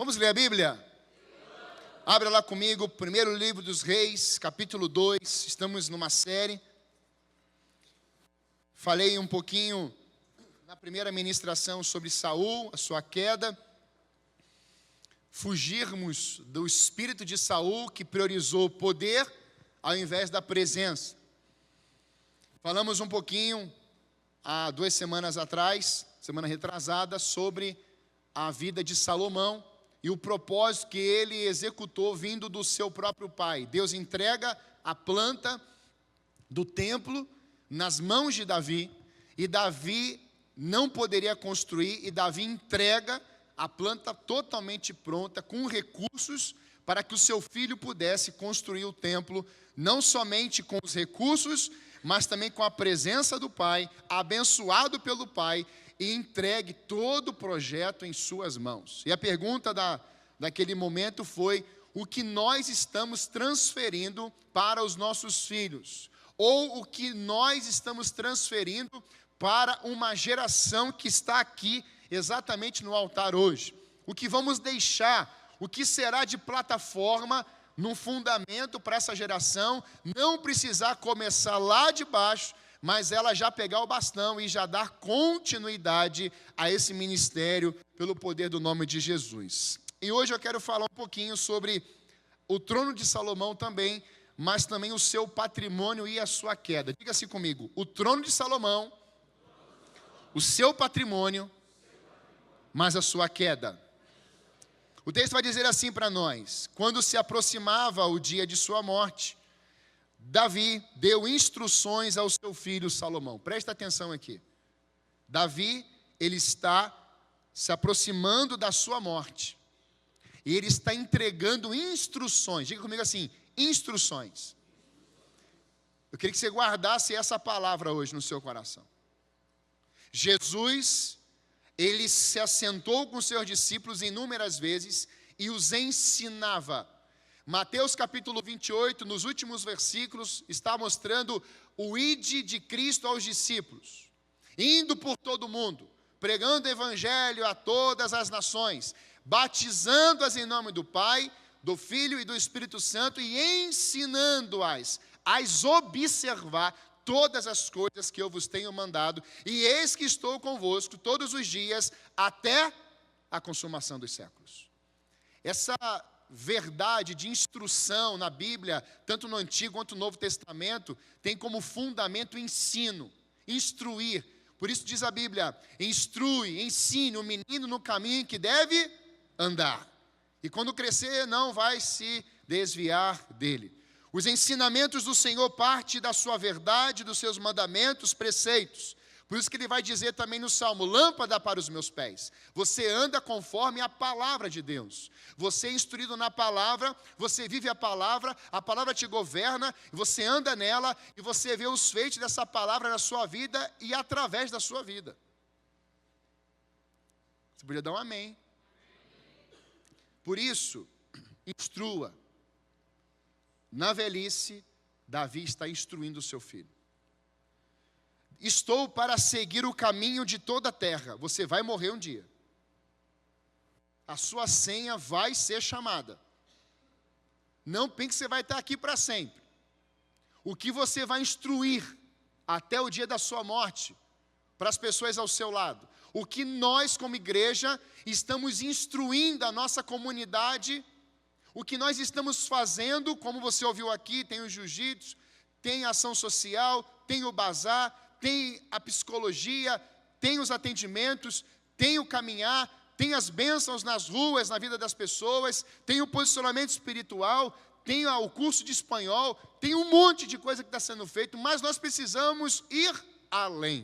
Vamos ler a Bíblia? Abra lá comigo, primeiro livro dos Reis, capítulo 2. Estamos numa série. Falei um pouquinho na primeira ministração sobre Saul, a sua queda. Fugirmos do espírito de Saul, que priorizou o poder ao invés da presença. Falamos um pouquinho há 2 semanas atrás, semana retrasada, sobre a vida de Salomão e o propósito que ele executou vindo do seu próprio pai. Deus entrega a planta do templo nas mãos de Davi, e Davi não poderia construir, e Davi entrega a planta totalmente pronta, com recursos, para que o seu filho pudesse construir o templo, não somente com os recursos, mas também com a presença do pai, abençoado pelo pai, e entregue todo o projeto em suas mãos. E a pergunta daquele momento foi: o que nós estamos transferindo para os nossos filhos? Ou o que nós estamos transferindo para uma geração que está aqui exatamente no altar hoje? O que vamos deixar? O que será de plataforma, num fundamento para essa geração não precisar começar lá de baixo, mas ela já pegar o bastão e já dar continuidade a esse ministério pelo poder do nome de Jesus. E hoje eu quero falar um pouquinho sobre o trono de Salomão também, mas também o seu patrimônio e a sua queda. Diga assim comigo: o trono de Salomão, o seu patrimônio, mas a sua queda. O texto vai dizer assim para nós: quando se aproximava o dia de sua morte, Davi deu instruções ao seu filho Salomão. Presta atenção aqui. Davi, ele está se aproximando da sua morte. E ele está entregando instruções. Diga comigo assim: instruções. Eu queria que você guardasse essa palavra hoje no seu coração. Jesus, ele se assentou com seus discípulos inúmeras vezes e os ensinava. Mateus capítulo 28, nos últimos versículos, está mostrando o ide de Cristo aos discípulos, indo por todo o mundo, pregando o evangelho a todas as nações, batizando-as em nome do Pai, do Filho e do Espírito Santo, e ensinando-as a observar todas as coisas que eu vos tenho mandado, e eis que estou convosco todos os dias, até a consumação dos séculos. Essa verdade de instrução na Bíblia, tanto no Antigo quanto no Novo Testamento, tem como fundamento o ensino, instruir. Por isso diz a Bíblia: instrui, ensine o menino no caminho em que deve andar, e quando crescer não vai se desviar dele. Os ensinamentos do Senhor partem da sua verdade, dos seus mandamentos, preceitos. Por isso que ele vai dizer também no Salmo: lâmpada para os meus pés. Você anda conforme a palavra de Deus. Você é instruído na palavra, você vive a palavra te governa, você anda nela e você vê os feitos dessa palavra na sua vida e através da sua vida. Você podia dar um amém. Por isso, instrua. Na velhice, Davi está instruindo o seu filho. Estou para seguir o caminho de toda a terra. Você vai morrer um dia. A sua senha vai ser chamada. Não pense que você vai estar aqui para sempre. O que você vai instruir até o dia da sua morte, para as pessoas ao seu lado. O que nós, como igreja, estamos instruindo a nossa comunidade. O que nós estamos fazendo, como você ouviu aqui, tem o jiu-jitsu, tem a ação social, tem o bazar, tem a psicologia, tem os atendimentos, tem o caminhar, tem as bênçãos nas ruas, na vida das pessoas, tem o posicionamento espiritual, tem o curso de espanhol, tem um monte de coisa que está sendo feito, mas nós precisamos ir além.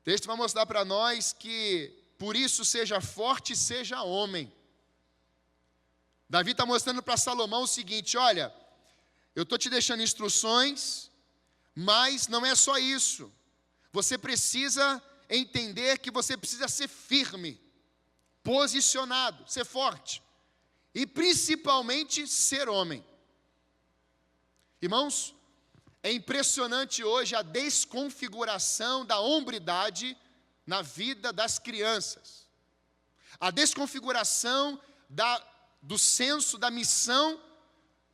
O texto vai mostrar para nós que, por isso, seja forte e seja homem. Davi está mostrando para Salomão o seguinte: olha, eu estou te deixando instruções, mas não é só isso. Você precisa entender que você precisa ser firme, posicionado, ser forte. E principalmente ser homem. Irmãos, é impressionante hoje a desconfiguração da hombridade na vida das crianças. a desconfiguração do senso da missão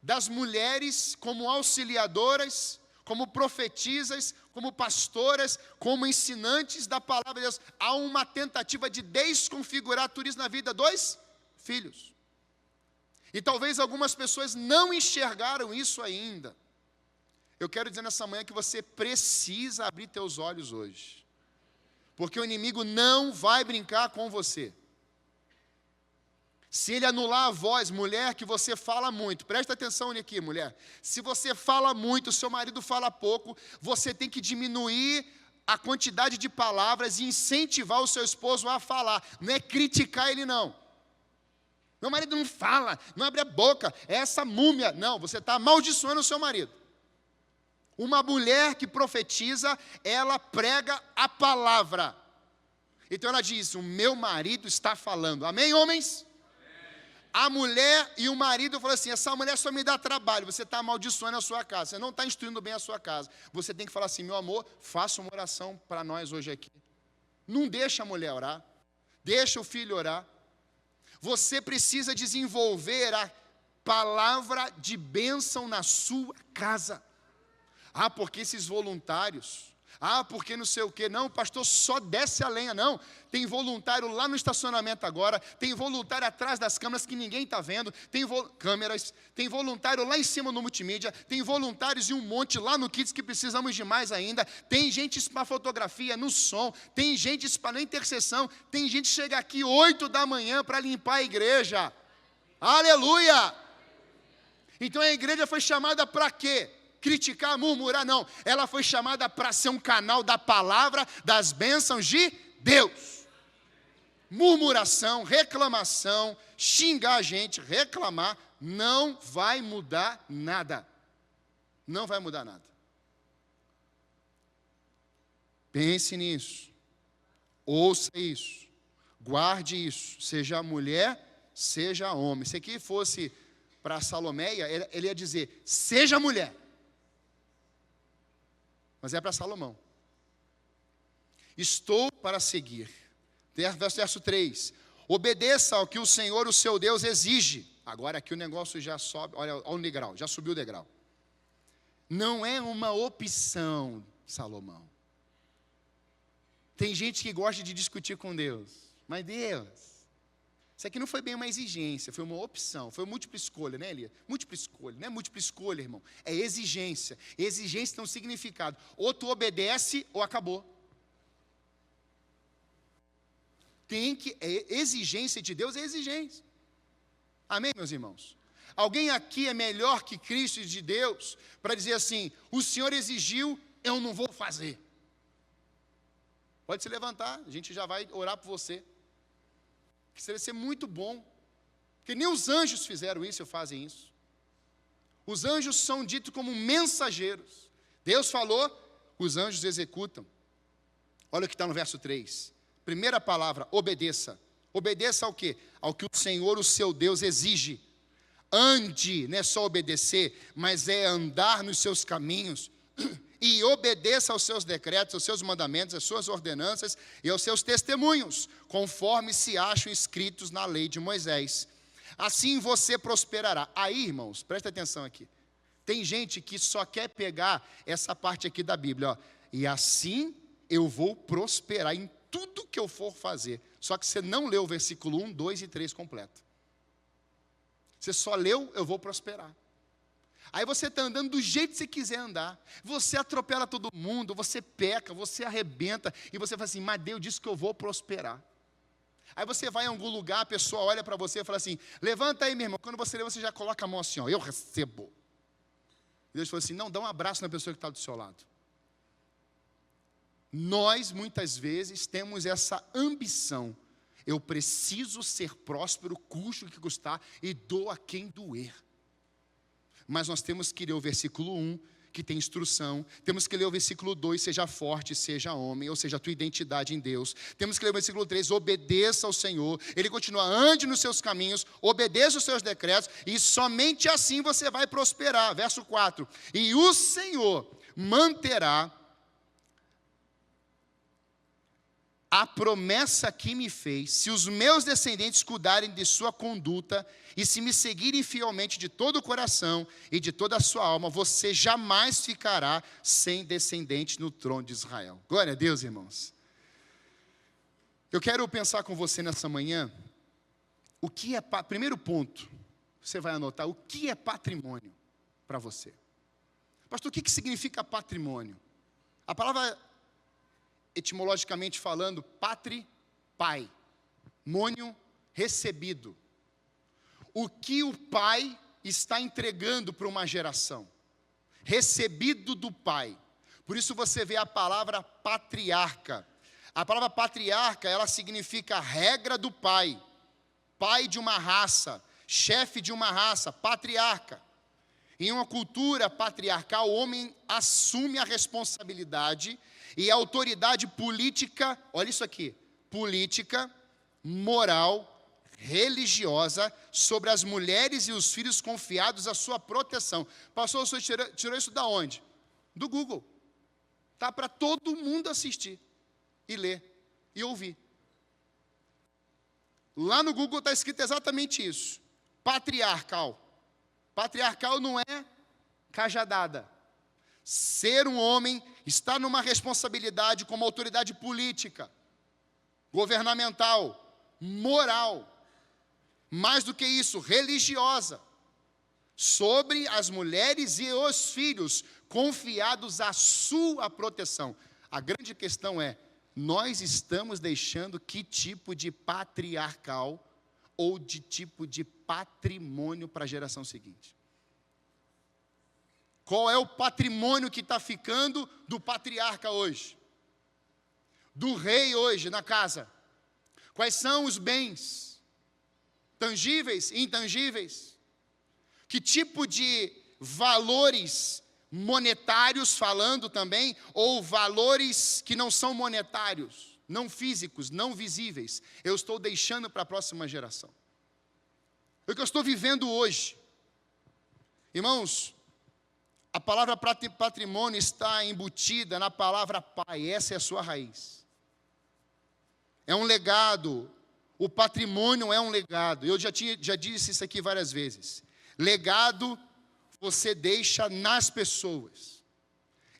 das mulheres como auxiliadoras, como profetisas, como pastoras, como ensinantes da palavra de Deus. Há uma tentativa de desconfigurar tudo isso na vida dos filhos. E talvez algumas pessoas não enxergaram isso ainda. Eu quero dizer nessa manhã que você precisa abrir teus olhos hoje. Porque o inimigo não vai brincar com você. Se ele anular a voz, mulher, que você fala muito, presta atenção aqui, mulher. Se você fala muito, seu marido fala pouco, você tem que diminuir a quantidade de palavras e incentivar o seu esposo a falar. Não é criticar ele, não. Meu marido não fala, não abre a boca, é essa múmia. Não, você está amaldiçoando o seu marido. Uma mulher que profetiza, ela prega a palavra. Então ela diz, o meu marido está falando. Amém, homens? A mulher e o marido falam assim, essa mulher só me dá trabalho, você está amaldiçoando a sua casa, você não está instruindo bem a sua casa. Você tem que falar assim, meu amor, faça uma oração para nós hoje aqui. Não deixa a mulher orar, deixa o filho orar. Você precisa desenvolver a palavra de bênção na sua casa. Ah, porque esses voluntários... Ah, porque não sei o quê. Não, pastor, só desce a lenha. Não, tem voluntário lá no estacionamento agora, tem voluntário atrás das câmeras que ninguém está vendo, tem voluntário lá em cima no multimídia, tem voluntários e um monte lá no Kids que precisamos de mais ainda, tem gente para fotografia, no som, tem gente para intercessão, tem gente que chega aqui 8 da manhã para limpar a igreja. Aleluia! Então a igreja foi chamada para quê? Criticar, murmurar, não. Ela foi chamada para ser um canal da palavra, das bênçãos de Deus. Murmuração, reclamação, xingar a gente, reclamar, não vai mudar nada. Não vai mudar nada. Pense nisso. Ouça isso. Guarde isso. Seja mulher, seja homem. Se aqui fosse para Salomeia, ele ia dizer, seja mulher. Mas é para Salomão. Estou para seguir. Verso 3. Obedeça ao que o Senhor, o seu Deus, exige. Agora aqui o negócio já sobe, olha o degrau, já subiu o degrau. Não é uma opção, Salomão. Tem gente que gosta de discutir com Deus. Mas Deus, isso aqui não foi bem uma exigência, foi uma opção, foi múltipla escolha, né, Elia? Múltipla escolha, não é múltipla escolha, irmão, é exigência. Exigência tem um significado, ou tu obedece ou acabou. Exigência de Deus é exigência. Amém, meus irmãos? Alguém aqui é melhor que Cristo e de Deus para dizer assim, o Senhor exigiu, eu não vou fazer. Pode se levantar, a gente já vai orar por você. Que seria ser muito bom, porque nem os anjos fizeram isso ou fazem isso. Os anjos são ditos como mensageiros. Deus falou, os anjos executam. Olha o que está no verso 3. Primeira palavra, obedeça. Obedeça ao quê? Ao que o Senhor, o seu Deus, exige. Ande, não é só obedecer, mas é andar nos seus caminhos. E obedeça aos seus decretos, aos seus mandamentos, às suas ordenanças e aos seus testemunhos, conforme se acham escritos na lei de Moisés. Assim você prosperará. Aí, irmãos, presta atenção aqui. Tem gente que só quer pegar essa parte aqui da Bíblia, ó. E assim eu vou prosperar em tudo que eu for fazer. Só que você não leu o versículo 1, 2 e 3 completo. Você só leu, eu vou prosperar. Aí você está andando do jeito que você quiser andar. Você atropela todo mundo, você peca, você arrebenta. E você fala assim, mas Deus disse que eu vou prosperar. Aí você vai em algum lugar, a pessoa olha para você e fala assim, levanta aí, meu irmão. Quando você lê, você já coloca a mão assim, ó, eu recebo. E Deus fala assim, não, dá um abraço na pessoa que está do seu lado. Nós, muitas vezes, temos essa ambição. Eu preciso ser próspero, custe o que custar, e dou a quem doer. Mas nós temos que ler o versículo 1, que tem instrução. Temos que ler o versículo 2, seja forte, seja homem, ou seja, a tua identidade em Deus. Temos que ler o versículo 3, obedeça ao Senhor. Ele continua, ande nos seus caminhos, obedeça os seus decretos, e somente assim você vai prosperar. Verso 4, e o Senhor manterá a promessa que me fez, se os meus descendentes cuidarem de sua conduta e se me seguirem fielmente de todo o coração e de toda a sua alma, você jamais ficará sem descendente no trono de Israel. Glória a Deus, irmãos. Eu quero pensar com você nessa manhã, primeiro ponto, você vai anotar, o que é patrimônio para você? Pastor, o que significa patrimônio? A palavra, etimologicamente falando, patri, pai, mônio, recebido. O que o pai está entregando para uma geração, recebido do pai. Por isso você vê a palavra patriarca. A palavra patriarca, ela significa regra do pai, pai de uma raça, chefe de uma raça, patriarca. Em uma cultura patriarcal, o homem assume a responsabilidade e a autoridade política, olha isso aqui, política, moral, religiosa, sobre as mulheres e os filhos confiados à sua proteção. Pastor, o senhor tirou isso da onde? Do Google. Está para todo mundo assistir, e ler, e ouvir. Lá no Google está escrito exatamente isso, patriarcal. Patriarcal não é cajadada. Ser um homem está numa responsabilidade como autoridade política, governamental, moral, mais do que isso, religiosa, sobre as mulheres e os filhos confiados à sua proteção. A grande questão é, nós estamos deixando que tipo de patriarcal ou de tipo de patrimônio para a geração seguinte? Qual é o patrimônio que está ficando do patriarca hoje? Do rei hoje na casa? Quais são os bens? Tangíveis, intangíveis? Que tipo de valores monetários falando também, ou valores que não são monetários, não físicos, não visíveis, eu estou deixando para a próxima geração? O que eu estou vivendo hoje? Irmãos, a palavra patrimônio está embutida na palavra pai, essa é a sua raiz. É um legado, o patrimônio é um legado. Eu já disse isso aqui várias vezes. Legado você deixa nas pessoas.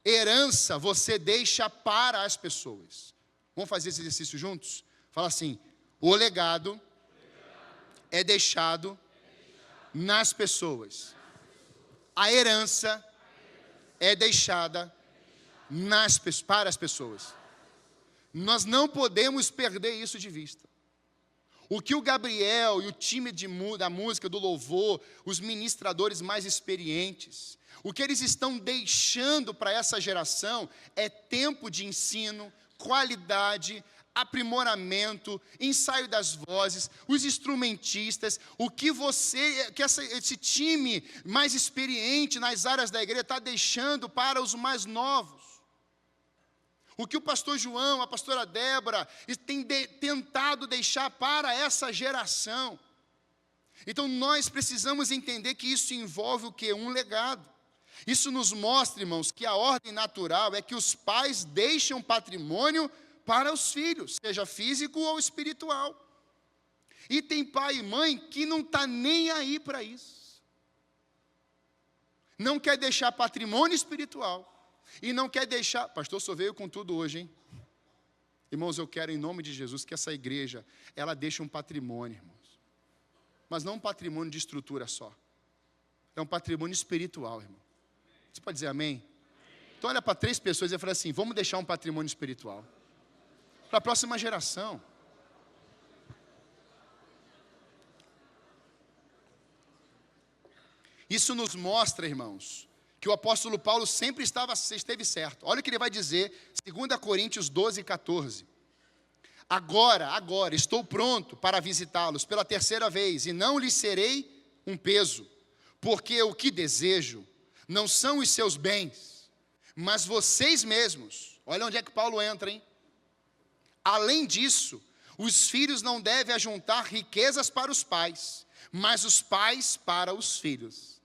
Herança você deixa para as pessoas. Vamos fazer esse exercício juntos? Fala assim, o legado é deixado nas pessoas. A herança é deixada para as pessoas. Nós não podemos perder isso de vista. O que o Gabriel e o time da música, do louvor, os ministradores mais experientes, o que eles estão deixando para essa geração é tempo de ensino, qualidade, aprimoramento, ensaio das vozes, os instrumentistas, o que esse time mais experiente nas áreas da igreja está deixando para os mais novos. O que o pastor João, a pastora Débora, tem tentado deixar para essa geração. Então nós precisamos entender que isso envolve o quê? Um legado. Isso nos mostra, irmãos, que a ordem natural é que os pais deixam patrimônio para os filhos, seja físico ou espiritual. E tem pai e mãe que não está nem aí para isso. Não quer deixar patrimônio espiritual. E não quer deixar... Pastor, só veio com tudo hoje, hein? Irmãos, eu quero em nome de Jesus que essa igreja, ela deixe um patrimônio, irmãos. Mas não um patrimônio de estrutura só. É um patrimônio espiritual, irmão. Você pode dizer amém? Então olha para 3 pessoas e fala assim, vamos deixar um patrimônio espiritual. Para a próxima geração. Isso nos mostra, irmãos, que o apóstolo Paulo sempre esteve certo. Olha o que ele vai dizer, 2 Coríntios 12, 14. Agora, estou pronto para visitá-los pela 3ª vez, e não lhes serei um peso, porque o que desejo não são os seus bens, mas vocês mesmos. Olha onde é que Paulo entra, hein? Além disso, os filhos não devem ajuntar riquezas para os pais, mas os pais para os filhos.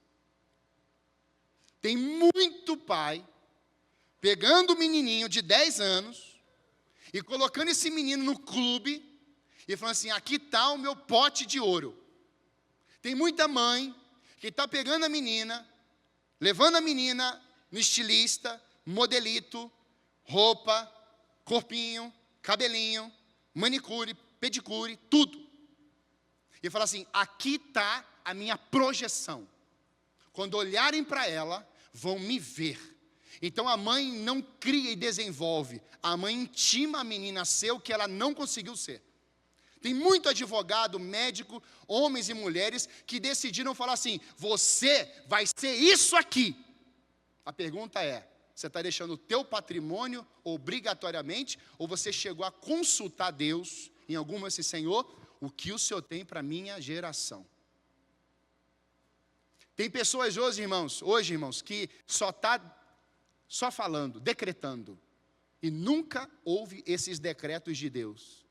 Tem muito pai pegando o menininho de 10 anos e colocando esse menino no clube, e falando assim, aqui está o meu pote de ouro. Tem muita mãe que está pegando a menina, levando a menina no estilista, modelito, roupa, corpinho, cabelinho, manicure, pedicure, tudo. E fala assim, aqui está a minha projeção. Quando olharem para ela, vão me ver. Então a mãe não cria e desenvolve, a mãe intima a menina a ser o que ela não conseguiu ser. Tem muito advogado, médico, homens e mulheres que decidiram falar assim, você vai ser isso aqui. A pergunta é, você está deixando o teu patrimônio obrigatoriamente, ou você chegou a consultar Deus, em alguma assim, Senhor, o que o Senhor tem para a minha geração? Tem pessoas hoje, irmãos, que só falando, decretando, e nunca ouve esses decretos de Deus.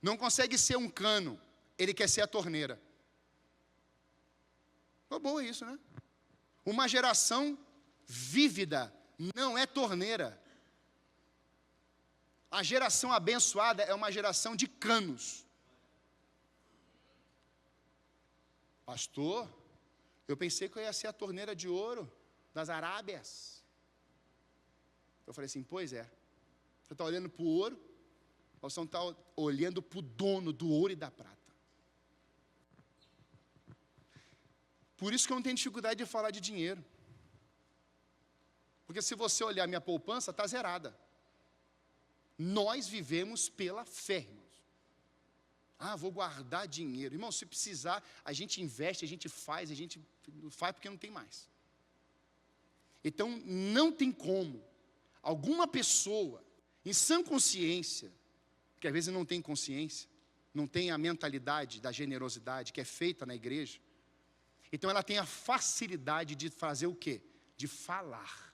Não consegue ser um cano, ele quer ser a torneira. Foi boa isso, né? Uma geração vívida não é torneira. A geração abençoada é uma geração de canos. Pastor, eu pensei que eu ia ser a torneira de ouro das Arábias. Eu falei assim, pois é. Você está olhando para o ouro, ou você está olhando para o dono do ouro e da prata. Por isso que eu não tenho dificuldade de falar de dinheiro. Porque se você olhar minha poupança, está zerada. Nós vivemos pela fé, irmãos. Vou guardar dinheiro. Irmão, se precisar, a gente investe, a gente faz porque não tem mais. Então, não tem como alguma pessoa, em sã consciência, que às vezes não tem consciência, não tem a mentalidade da generosidade que é feita na igreja, então ela tem a facilidade de fazer o quê? De falar.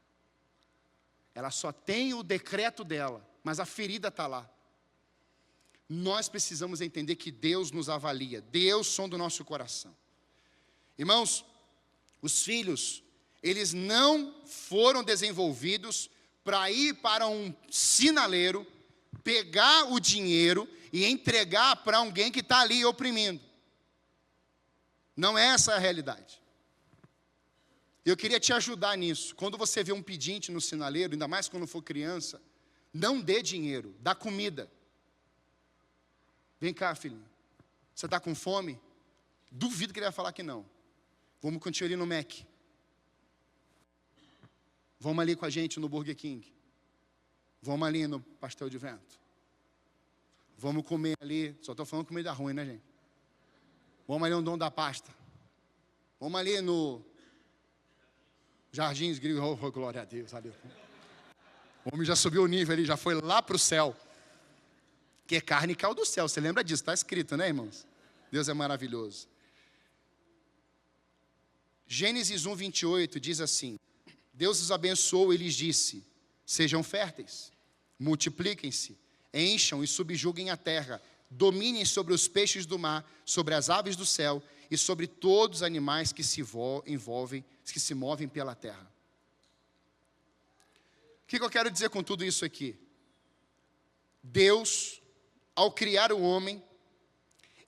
Ela só tem o decreto dela, mas a ferida está lá. Nós precisamos entender que Deus nos avalia, Deus sonda o nosso coração. Irmãos, os filhos, eles não foram desenvolvidos para ir para um sinaleiro, pegar o dinheiro e entregar para alguém que está ali oprimindo. Não é essa a realidade. Eu queria te ajudar nisso. Quando você vê um pedinte no sinaleiro, ainda mais quando for criança, não dê dinheiro, dá comida. Vem cá, filho. Você está com fome? Duvido que ele vai falar que não. Vamos continuar ali no Mac. Vamos ali com a gente no Burger King. Vamos ali no Pastel de Vento. Vamos comer ali. Só estou falando comida ruim, né, gente? Vamos ali no Dom da Pasta. Vamos ali no Jardins Gregos. Oh, glória a Deus. Ali. O homem já subiu o nível ali, já foi lá para o céu. Que é carne caiu do céu. Você lembra disso? Está escrito, né, irmãos? Deus é maravilhoso. Gênesis 1, 28 diz assim: Deus os abençoou e lhes disse: sejam férteis, multipliquem-se, encham e subjuguem a terra, dominem sobre os peixes do mar, sobre as aves do céu e sobre todos os animais que se movem pela terra. O que eu quero dizer com tudo isso aqui? Deus, ao criar o homem,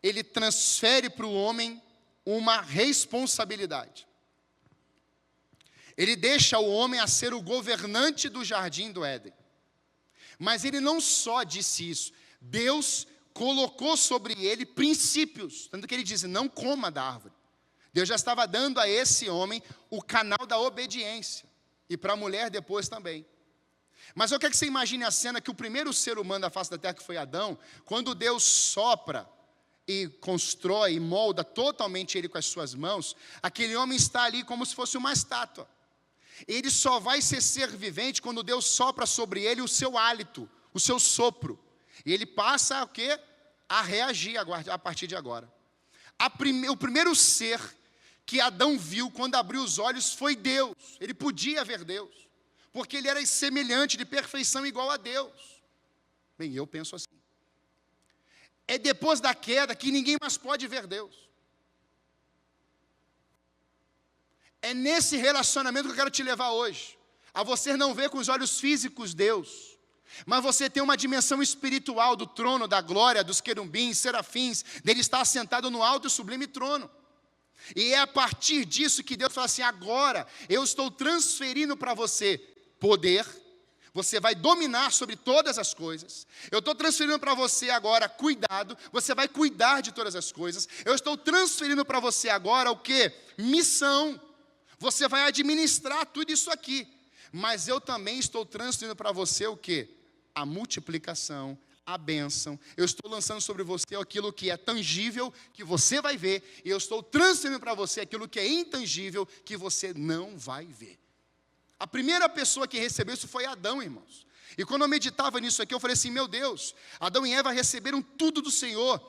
Ele transfere para o homem uma responsabilidade. Ele deixa o homem a ser o governante do jardim do Éden. Mas Ele não só disse isso, Deus colocou sobre ele princípios, tanto que Ele diz, não coma da árvore. Deus já estava dando a esse homem o canal da obediência, e para a mulher depois também. Mas eu quero que você imagine a cena que o primeiro ser humano da face da terra, que foi Adão, quando Deus sopra e constrói e molda totalmente ele com as suas mãos, aquele homem está ali como se fosse uma estátua. Ele só vai ser vivente quando Deus sopra sobre ele o seu hálito, o seu sopro. E ele passa o quê? A reagir a partir de agora. O primeiro ser que Adão viu quando abriu os olhos foi Deus. Ele podia ver Deus, porque ele era semelhante, de perfeição, igual a Deus. Bem, eu penso assim. É depois da queda que ninguém mais pode ver Deus. É nesse relacionamento que eu quero te levar hoje. A você não ver com os olhos físicos Deus, Mas você tem uma dimensão espiritual do trono, da glória, dos querubins, serafins, dele estar sentado no alto e sublime trono. E é a partir disso que Deus fala assim: agora eu estou transferindo para você poder, você vai dominar sobre todas as coisas. Eu estou transferindo para você agora cuidado, você vai cuidar de todas as coisas. Eu estou transferindo para você agora o quê? Missão. Você vai administrar tudo isso aqui. Mas eu também estou transferindo para você o quê? A multiplicação, a bênção. Eu estou lançando sobre você aquilo que é tangível, que você vai ver, e eu estou transferindo para você aquilo que é intangível, que você não vai ver. A primeira pessoa que recebeu isso foi Adão, irmãos. E quando eu meditava nisso aqui, eu falei assim: meu Deus, Adão e Eva receberam tudo do Senhor.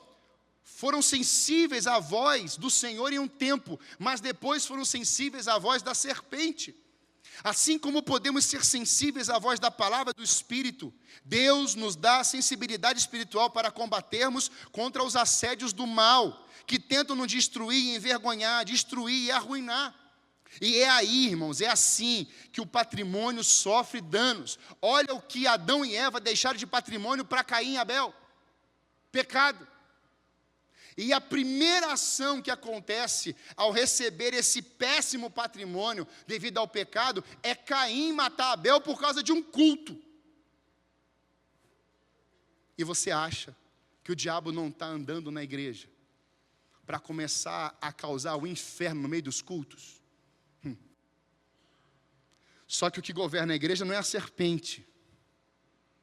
Foram sensíveis à voz do Senhor em um tempo, mas depois foram sensíveis à voz da serpente. Assim como podemos ser sensíveis à voz da palavra do Espírito, Deus nos dá sensibilidade espiritual para combatermos contra os assédios do mal, que tentam nos destruir, envergonhar, destruir e arruinar. E é aí, irmãos, é assim que o patrimônio sofre danos. Olha o que Adão e Eva deixaram de patrimônio para Caim e Abel: pecado. E a primeira ação que acontece ao receber esse péssimo patrimônio devido ao pecado é Caim matar Abel por causa de um culto. E você acha que o diabo não está andando na igreja para começar a causar o inferno no meio dos cultos? Só que o que governa a igreja não é a serpente.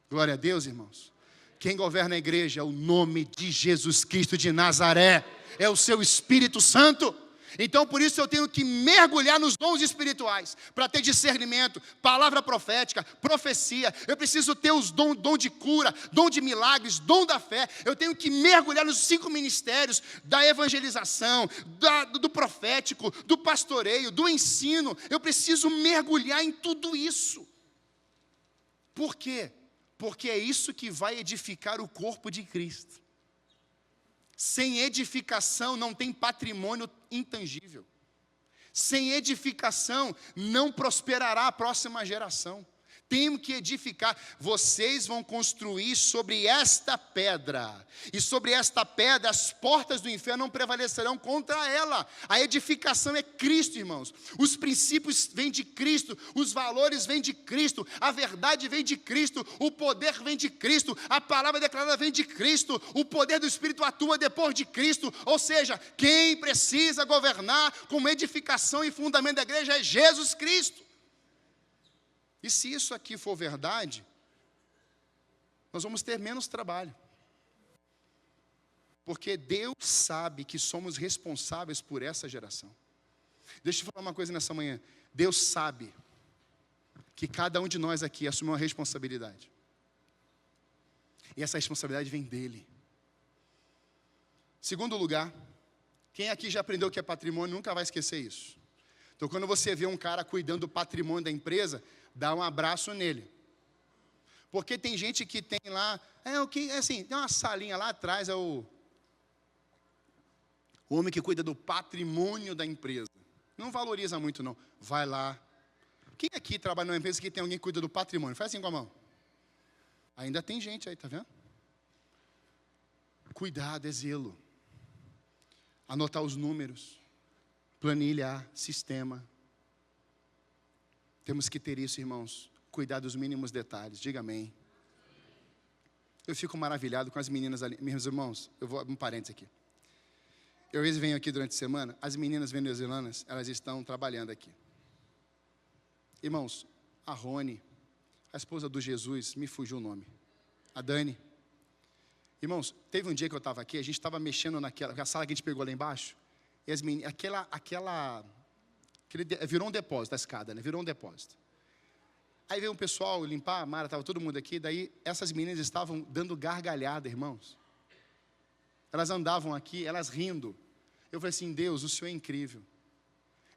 Glória a Deus, irmãos. Quem governa a igreja é o nome de Jesus Cristo de Nazaré. É o seu Espírito Santo. Então, por isso eu tenho que mergulhar nos dons espirituais, para ter discernimento, palavra profética, profecia. Eu preciso ter os dom de cura, dom de milagres, dom da fé. Eu tenho que mergulhar nos 5 ministérios da evangelização, do profético, do pastoreio, do ensino. Eu preciso mergulhar em tudo isso. Por quê? Porque é isso que vai edificar o corpo de Cristo. Sem edificação não tem patrimônio intangível. Sem edificação não prosperará a próxima geração. Temos que edificar. Vocês vão construir sobre esta pedra. E sobre esta pedra as portas do inferno não prevalecerão contra ela. A edificação é Cristo, irmãos. Os princípios vêm de Cristo. Os valores vêm de Cristo. A verdade vem de Cristo. O poder vem de Cristo. A palavra declarada vem de Cristo. O poder do Espírito atua depois de Cristo. Ou seja, quem precisa governar com edificação e fundamento da igreja é Jesus Cristo. E se isso aqui for verdade, nós vamos ter menos trabalho. Porque Deus sabe que somos responsáveis por essa geração. Deixa eu te falar uma coisa nessa manhã. Deus sabe que cada um de nós aqui assumiu uma responsabilidade. E essa responsabilidade vem dEle. Segundo lugar, quem aqui já aprendeu o que é patrimônio nunca vai esquecer isso. Então, quando você vê um cara cuidando do patrimônio da empresa, dá um abraço nele. Porque tem gente que tem lá, assim, tem uma salinha lá atrás, é o homem que cuida do patrimônio da empresa. Não valoriza muito não. Vai lá. Quem aqui trabalha numa empresa que tem alguém que cuida do patrimônio? Faz assim com a mão. Ainda tem gente aí, tá vendo? Cuidado, é zelo. Anotar os números. Planilhar, sistema. Temos que ter isso, irmãos. Cuidar dos mínimos detalhes. Diga amém. Eu fico maravilhado com as meninas ali. Meus irmãos, eu vou um parênteses aqui. Eu às vezes venho aqui durante a semana, as meninas venezuelanas, elas estão trabalhando aqui. Irmãos, a Rony, a esposa do Jesus, me fugiu o nome. A Dani. Irmãos, teve um dia que eu estava aqui, a gente estava mexendo naquela sala que a gente pegou lá embaixo, e as meninas, virou um depósito, a escada, né? Virou um depósito. Aí veio um pessoal limpar, a Mara, estava todo mundo aqui, daí essas meninas estavam dando gargalhada, irmãos. Elas andavam aqui, elas rindo. Eu falei assim, Deus, o Senhor é incrível.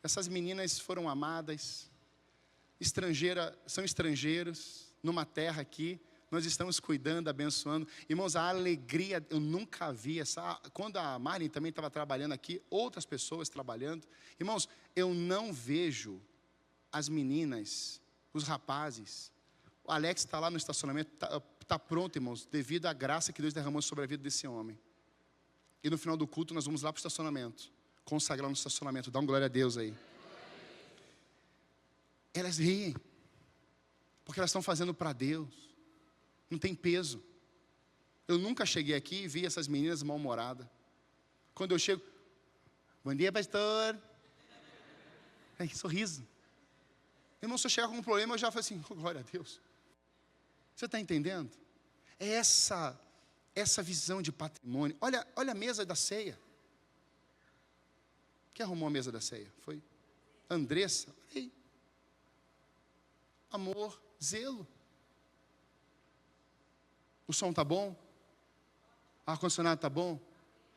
Essas meninas foram amadas, são estrangeiros, numa terra aqui, nós estamos cuidando, abençoando. Irmãos, a alegria, eu nunca vi quando a Marlene também estava trabalhando aqui, outras pessoas trabalhando. Irmãos, eu não vejo as meninas, os rapazes, O Alex está lá no estacionamento, está pronto, irmãos, devido à graça que Deus derramou sobre a vida desse homem. E no final do culto nós vamos lá para o estacionamento, consagrar no estacionamento, dá uma glória a Deus aí. Elas riem, porque elas estão fazendo para Deus, não tem peso. Eu nunca cheguei aqui e vi essas meninas mal-humoradas. Quando eu chego, bom dia, pastor. Sorriso. Irmão, se eu chegar com um problema, eu já falo assim, oh, glória a Deus. Você está entendendo? É essa visão de patrimônio. Olha a mesa da ceia. Quem arrumou a mesa da ceia? Foi Andressa. Ei. Amor, zelo. O som está bom? O ar-condicionado está bom?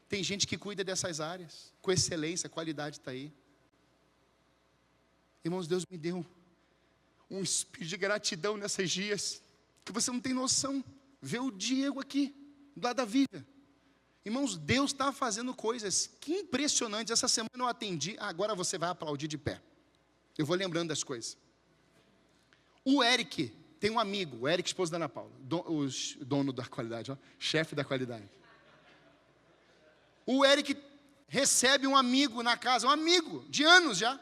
Tem gente que cuida dessas áreas, com excelência, a qualidade está aí. Irmãos, Deus me deu um espírito de gratidão nesses dias, que você não tem noção. Vê o Diego aqui, do lado da Vivian. Irmãos, Deus está fazendo coisas que impressionantes. Essa semana eu atendi, agora você vai aplaudir de pé. Eu vou lembrando das coisas. O Eric tem um amigo, o Eric, esposo da Ana Paula, o dono da qualidade, ó, chefe da qualidade. O Eric recebe um amigo na casa, um amigo de anos já,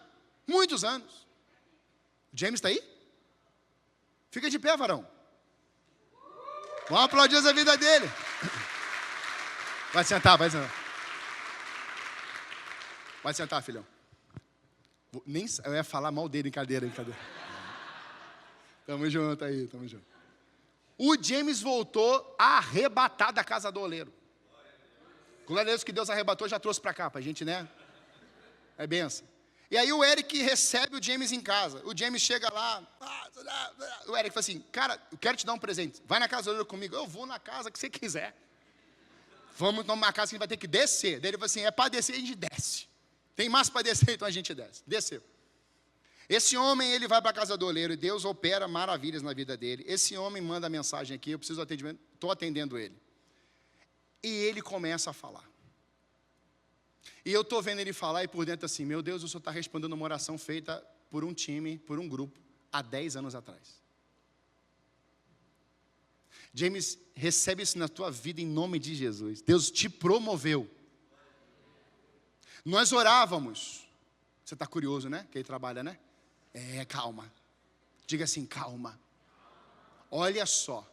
muitos anos. O James está aí? Fica de pé, varão. Vamos aplaudir a vida dele. Vai sentar, vai sentar. Vai sentar, filhão. Eu ia falar mal dele em cadeira. Tamo junto aí, tamo junto. O James voltou arrebatado da casa do oleiro. Glória a Deus que Deus arrebatou, já trouxe para cá, para a gente, né? É benção. E aí o Eric recebe o James em casa. O James chega lá. O Eric fala assim, cara, eu quero te dar um presente. Vai na casa do oleiro comigo. Eu vou na casa que você quiser. Vamos numa casa que a gente vai ter que descer. Daí ele falou assim, é para descer, a gente desce. Tem mais para descer, então a gente desce. Desceu. Esse homem, ele vai para a casa do oleiro e Deus opera maravilhas na vida dele. Esse homem manda mensagem aqui, eu preciso de atendimento, estou atendendo ele. E ele começa a falar. E eu estou vendo ele falar e por dentro assim, meu Deus, o Senhor está respondendo uma oração feita por um time, por um grupo, há 10 anos atrás. James, recebe isso na tua vida em nome de Jesus. Deus te promoveu. Nós orávamos. Você está curioso, né? Quem trabalha, né? Calma. Diga assim, calma. Olha só.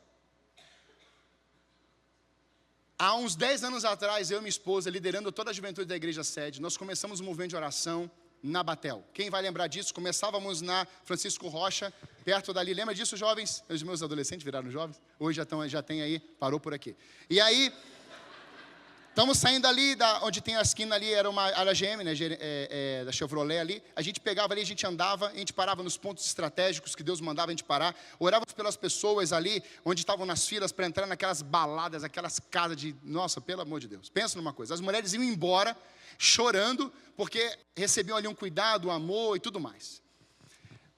Há uns 10 anos atrás, eu e minha esposa, liderando toda a juventude da igreja sede, nós começamos um movimento de oração na Batel. Quem vai lembrar disso? Começávamos na Francisco Rocha, perto dali. Lembra disso, jovens? Os meus adolescentes viraram jovens. Hoje já tem aí, parou por aqui. E aí, estamos saindo ali, onde tem a esquina ali, era uma área GM, né, da Chevrolet ali. A gente pegava ali, a gente andava, a gente parava nos pontos estratégicos que Deus mandava a gente parar. Orávamos pelas pessoas ali, onde estavam nas filas para entrar naquelas baladas, aquelas casas de... Nossa, pelo amor de Deus. Pensa numa coisa, as mulheres iam embora chorando, porque recebiam ali um cuidado, um amor e tudo mais.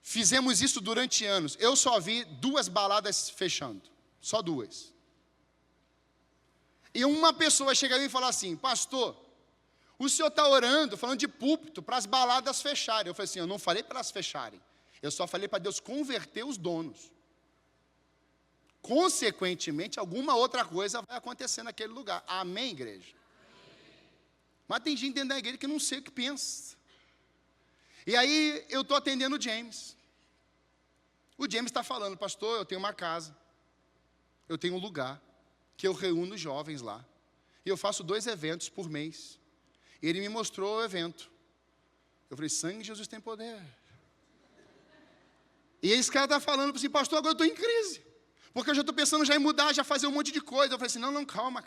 Fizemos isso durante anos. Eu só vi 2 baladas fechando, só 2. E uma pessoa chega aí e fala assim, pastor, o senhor está orando, falando de púlpito, para as baladas fecharem. Eu falei assim, eu não falei para elas fecharem, eu só falei para Deus converter os donos. Consequentemente, alguma outra coisa vai acontecer naquele lugar. Amém, igreja? Mas tem gente dentro da igreja que não sei o que pensa. E aí, eu estou atendendo o James. O James está falando, pastor, eu tenho uma casa, eu tenho um lugar, que eu reúno jovens lá, e eu faço 2 eventos por mês. E ele me mostrou o evento. Eu falei, sangue de Jesus tem poder. E esse cara está falando assim, pastor, agora eu estou em crise, porque eu já estou pensando já em mudar, já fazer um monte de coisa. Eu falei assim, não, calma.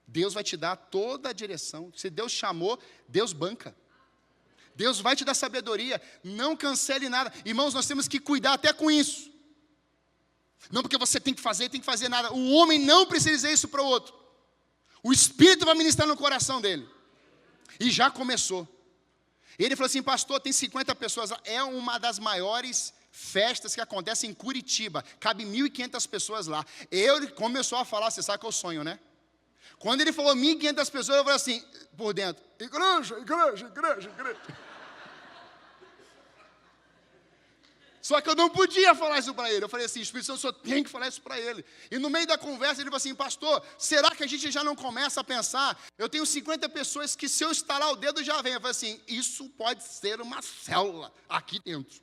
Deus vai te dar toda a direção. Se Deus chamou, Deus banca. Deus vai te dar sabedoria, não cancele nada. Irmãos, nós temos que cuidar até com isso. Não porque você tem que fazer nada. O homem não precisa dizer isso para o outro. O Espírito vai ministrar no coração dele. E já começou. Ele falou assim, pastor, tem 50 pessoas lá. É uma das maiores festas que acontecem em Curitiba. Cabe 1.500 pessoas lá. Ele começou a falar, você sabe que é o sonho, né? Quando ele falou 1.500 pessoas, eu falei assim, por dentro, igreja. Só que eu não podia falar isso para ele. Eu falei assim, Espírito Santo, o senhor tem que falar isso para ele. E no meio da conversa ele falou assim, pastor, será que a gente já não começa a pensar? Eu tenho 50 pessoas que se eu estalar o dedo já vem. Eu falei assim, isso pode ser uma célula aqui dentro.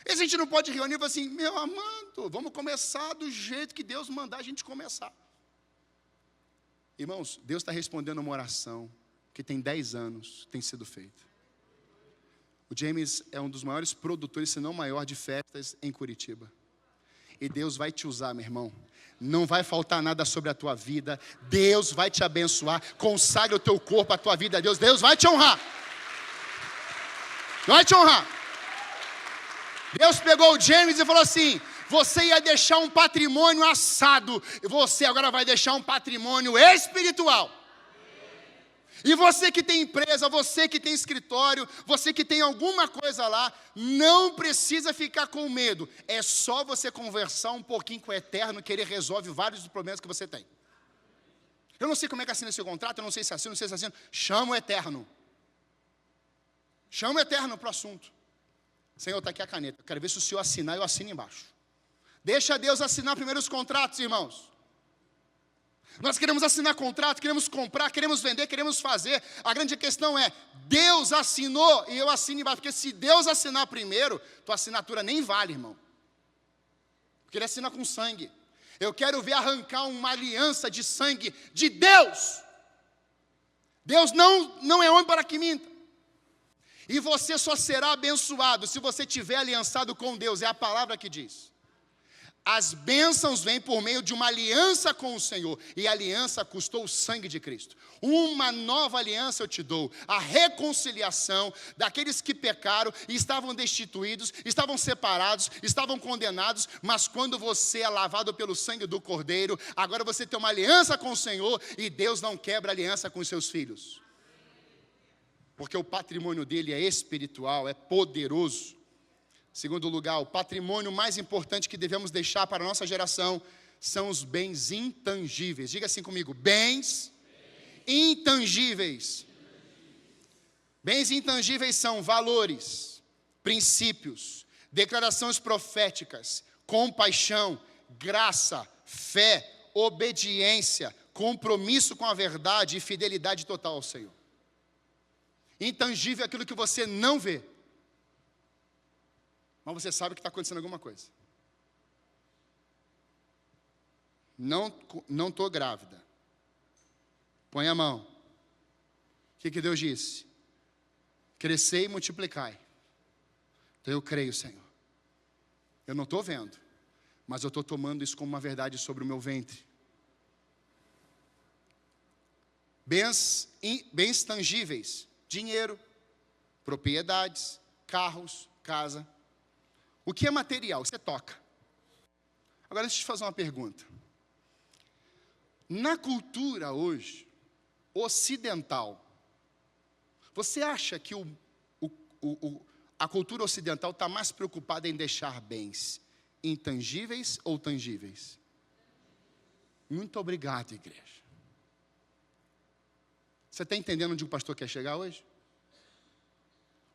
E a gente não pode reunir e falar assim, meu amado, vamos começar do jeito que Deus mandar a gente começar. Irmãos, Deus está respondendo uma oração que tem 10 anos, tem sido feita. O James é um dos maiores produtores, se não maior, de festas em Curitiba. E Deus vai te usar, meu irmão. Não vai faltar nada sobre a tua vida. Deus vai te abençoar. Consagre o teu corpo, a tua vida a Deus. Deus vai te honrar. Vai te honrar. Deus pegou o James e falou assim, você ia deixar um patrimônio assado. E você agora vai deixar um patrimônio espiritual. E você que tem empresa, você que tem escritório, você que tem alguma coisa lá, não precisa ficar com medo. É só você conversar um pouquinho com o Eterno, que Ele resolve vários dos problemas que você tem. Eu não sei como é que assina esse contrato, eu não sei se assina, não sei se assina. Chama o Eterno. Chama o Eterno para o assunto. Senhor, está aqui a caneta. Eu quero ver se o Senhor assinar, eu assino embaixo. Deixa Deus assinar primeiro os contratos, irmãos. Nós queremos assinar contrato, queremos comprar, queremos vender, queremos fazer. A grande questão é, Deus assinou e eu assino embaixo. Porque se Deus assinar primeiro, tua assinatura nem vale, irmão. Porque Ele assina com sangue. Eu quero ver arrancar uma aliança de sangue de Deus. Deus não é homem para que minta. E você só será abençoado se você tiver aliançado com Deus. É a palavra que diz. As bênçãos vêm por meio de uma aliança com o Senhor. E a aliança custou o sangue de Cristo. Uma nova aliança eu te dou. A reconciliação daqueles que pecaram e estavam destituídos, estavam separados, estavam condenados. Mas quando você é lavado pelo sangue do Cordeiro, agora você tem uma aliança com o Senhor. E Deus não quebra aliança com os seus filhos. Porque o patrimônio dele é espiritual, é poderoso. Segundo lugar, o patrimônio mais importante que devemos deixar para a nossa geração são os bens intangíveis. Diga assim comigo, bens intangíveis. Bens intangíveis são valores, princípios, declarações proféticas, compaixão, graça, fé, obediência, compromisso com a verdade e fidelidade total ao Senhor. Intangível é aquilo que você não vê. Mas você sabe que está acontecendo alguma coisa. Não estou grávida. Põe a mão. O que Deus disse? Crescei e multiplicai. Então eu creio, Senhor. Eu não estou vendo, mas eu estou tomando isso como uma verdade sobre o meu ventre. Bens tangíveis. Dinheiro, propriedades, carros, casa. O que é material? Você toca. Agora deixa eu te fazer uma pergunta. Na cultura hoje, ocidental, você acha que a cultura ocidental está mais preocupada em deixar bens intangíveis ou tangíveis? Muito obrigado, igreja. Você está entendendo onde o pastor quer chegar hoje?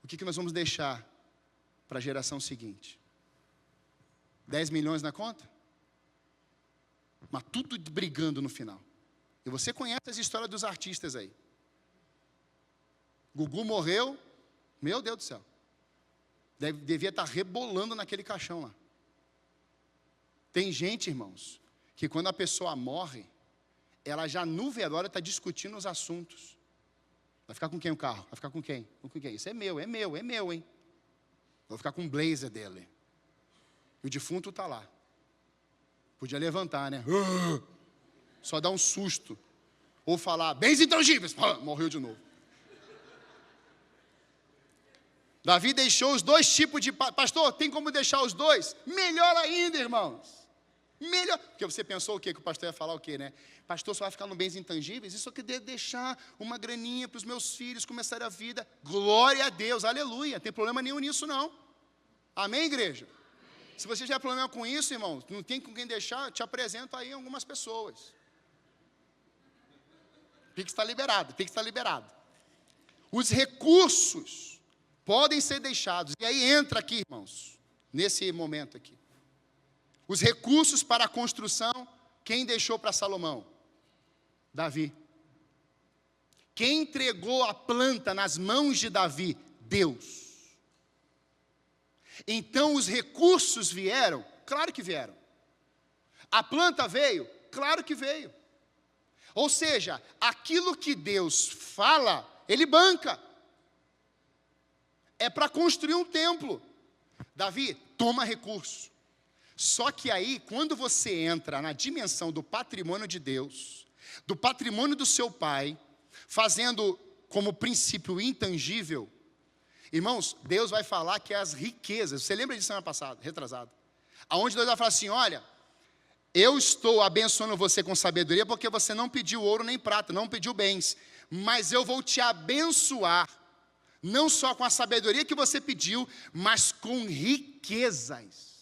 O que nós vamos deixar para a geração seguinte? 10 milhões na conta? Mas tudo brigando no final. E você conhece as histórias dos artistas aí. Gugu morreu, meu Deus do céu. Devia estar rebolando naquele caixão lá. Tem gente, irmãos, que quando a pessoa morre, ela já no velório está discutindo os assuntos. Vai ficar com quem o carro? Vai ficar com quem? Com quem? Isso é meu, hein? Vou ficar com o blazer dele. E o defunto está lá. Podia levantar, né? Só dar um susto. Ou falar, bens intangíveis. Morreu de novo. Davi deixou os dois tipos de... Pastor, tem como deixar os dois? Melhor ainda, irmãos. Melhor. Porque você pensou o quê? Que o pastor ia falar o quê, né? Pastor, só vai ficar no bens intangíveis? Isso eu queria deixar uma graninha para os meus filhos começarem a vida. Glória a Deus, aleluia. Não tem problema nenhum nisso, não. Amém, igreja? Amém. Se você tiver problema com isso, irmão, não tem com quem deixar, te apresento aí algumas pessoas. Pix está liberado. Os recursos podem ser deixados. E aí entra aqui, irmãos, nesse momento aqui. Os recursos para a construção, quem deixou para Salomão? Davi. Quem entregou a planta nas mãos de Davi? Deus. Então os recursos vieram? Claro que vieram. A planta veio? Claro que veio. Ou seja, aquilo que Deus fala, Ele banca. É para construir um templo. Davi, toma recurso. Só que aí, quando você entra na dimensão do patrimônio de Deus, do patrimônio do seu pai, fazendo como princípio intangível, irmãos, Deus vai falar que as riquezas, você lembra disso semana passada, retrasada, aonde Deus vai falar assim, olha, eu estou abençoando você com sabedoria, porque você não pediu ouro nem prata, não pediu bens, mas eu vou te abençoar, não só com a sabedoria que você pediu, mas com riquezas.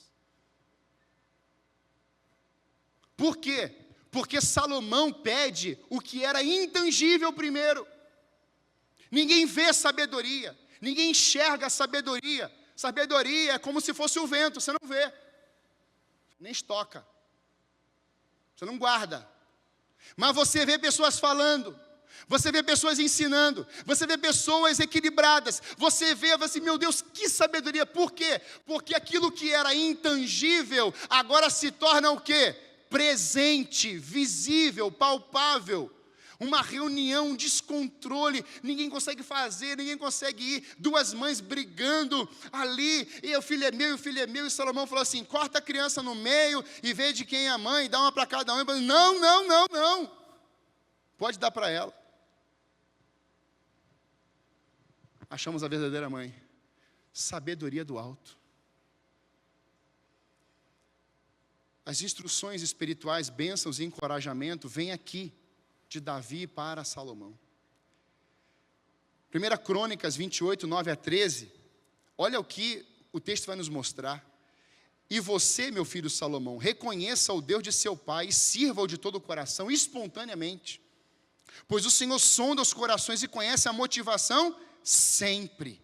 Por quê? Porque Salomão pede o que era intangível primeiro. Ninguém vê sabedoria, ninguém enxerga sabedoria. Sabedoria é como se fosse o vento, você não vê, nem estoca, você não guarda. Mas você vê pessoas falando, você vê pessoas ensinando, você vê pessoas equilibradas, você vê assim, meu Deus, que sabedoria. Por quê? Porque aquilo que era intangível, agora se torna o quê? Presente, visível, palpável. Uma reunião, um descontrole, ninguém consegue fazer, ninguém consegue ir, duas mães brigando ali, e o filho é meu, e Salomão falou assim, corta a criança no meio, e vê de quem é a mãe, dá uma para cada um, não, pode dar para ela. Achamos a verdadeira mãe, sabedoria do alto. As instruções espirituais, bênçãos e encorajamento vêm aqui, de Davi para Salomão. 1 Crônicas 28, 9 a 13, olha o que o texto vai nos mostrar. E você, meu filho Salomão, reconheça o Deus de seu pai e sirva-o de todo o coração, espontaneamente. Pois o Senhor sonda os corações e conhece a motivação sempre.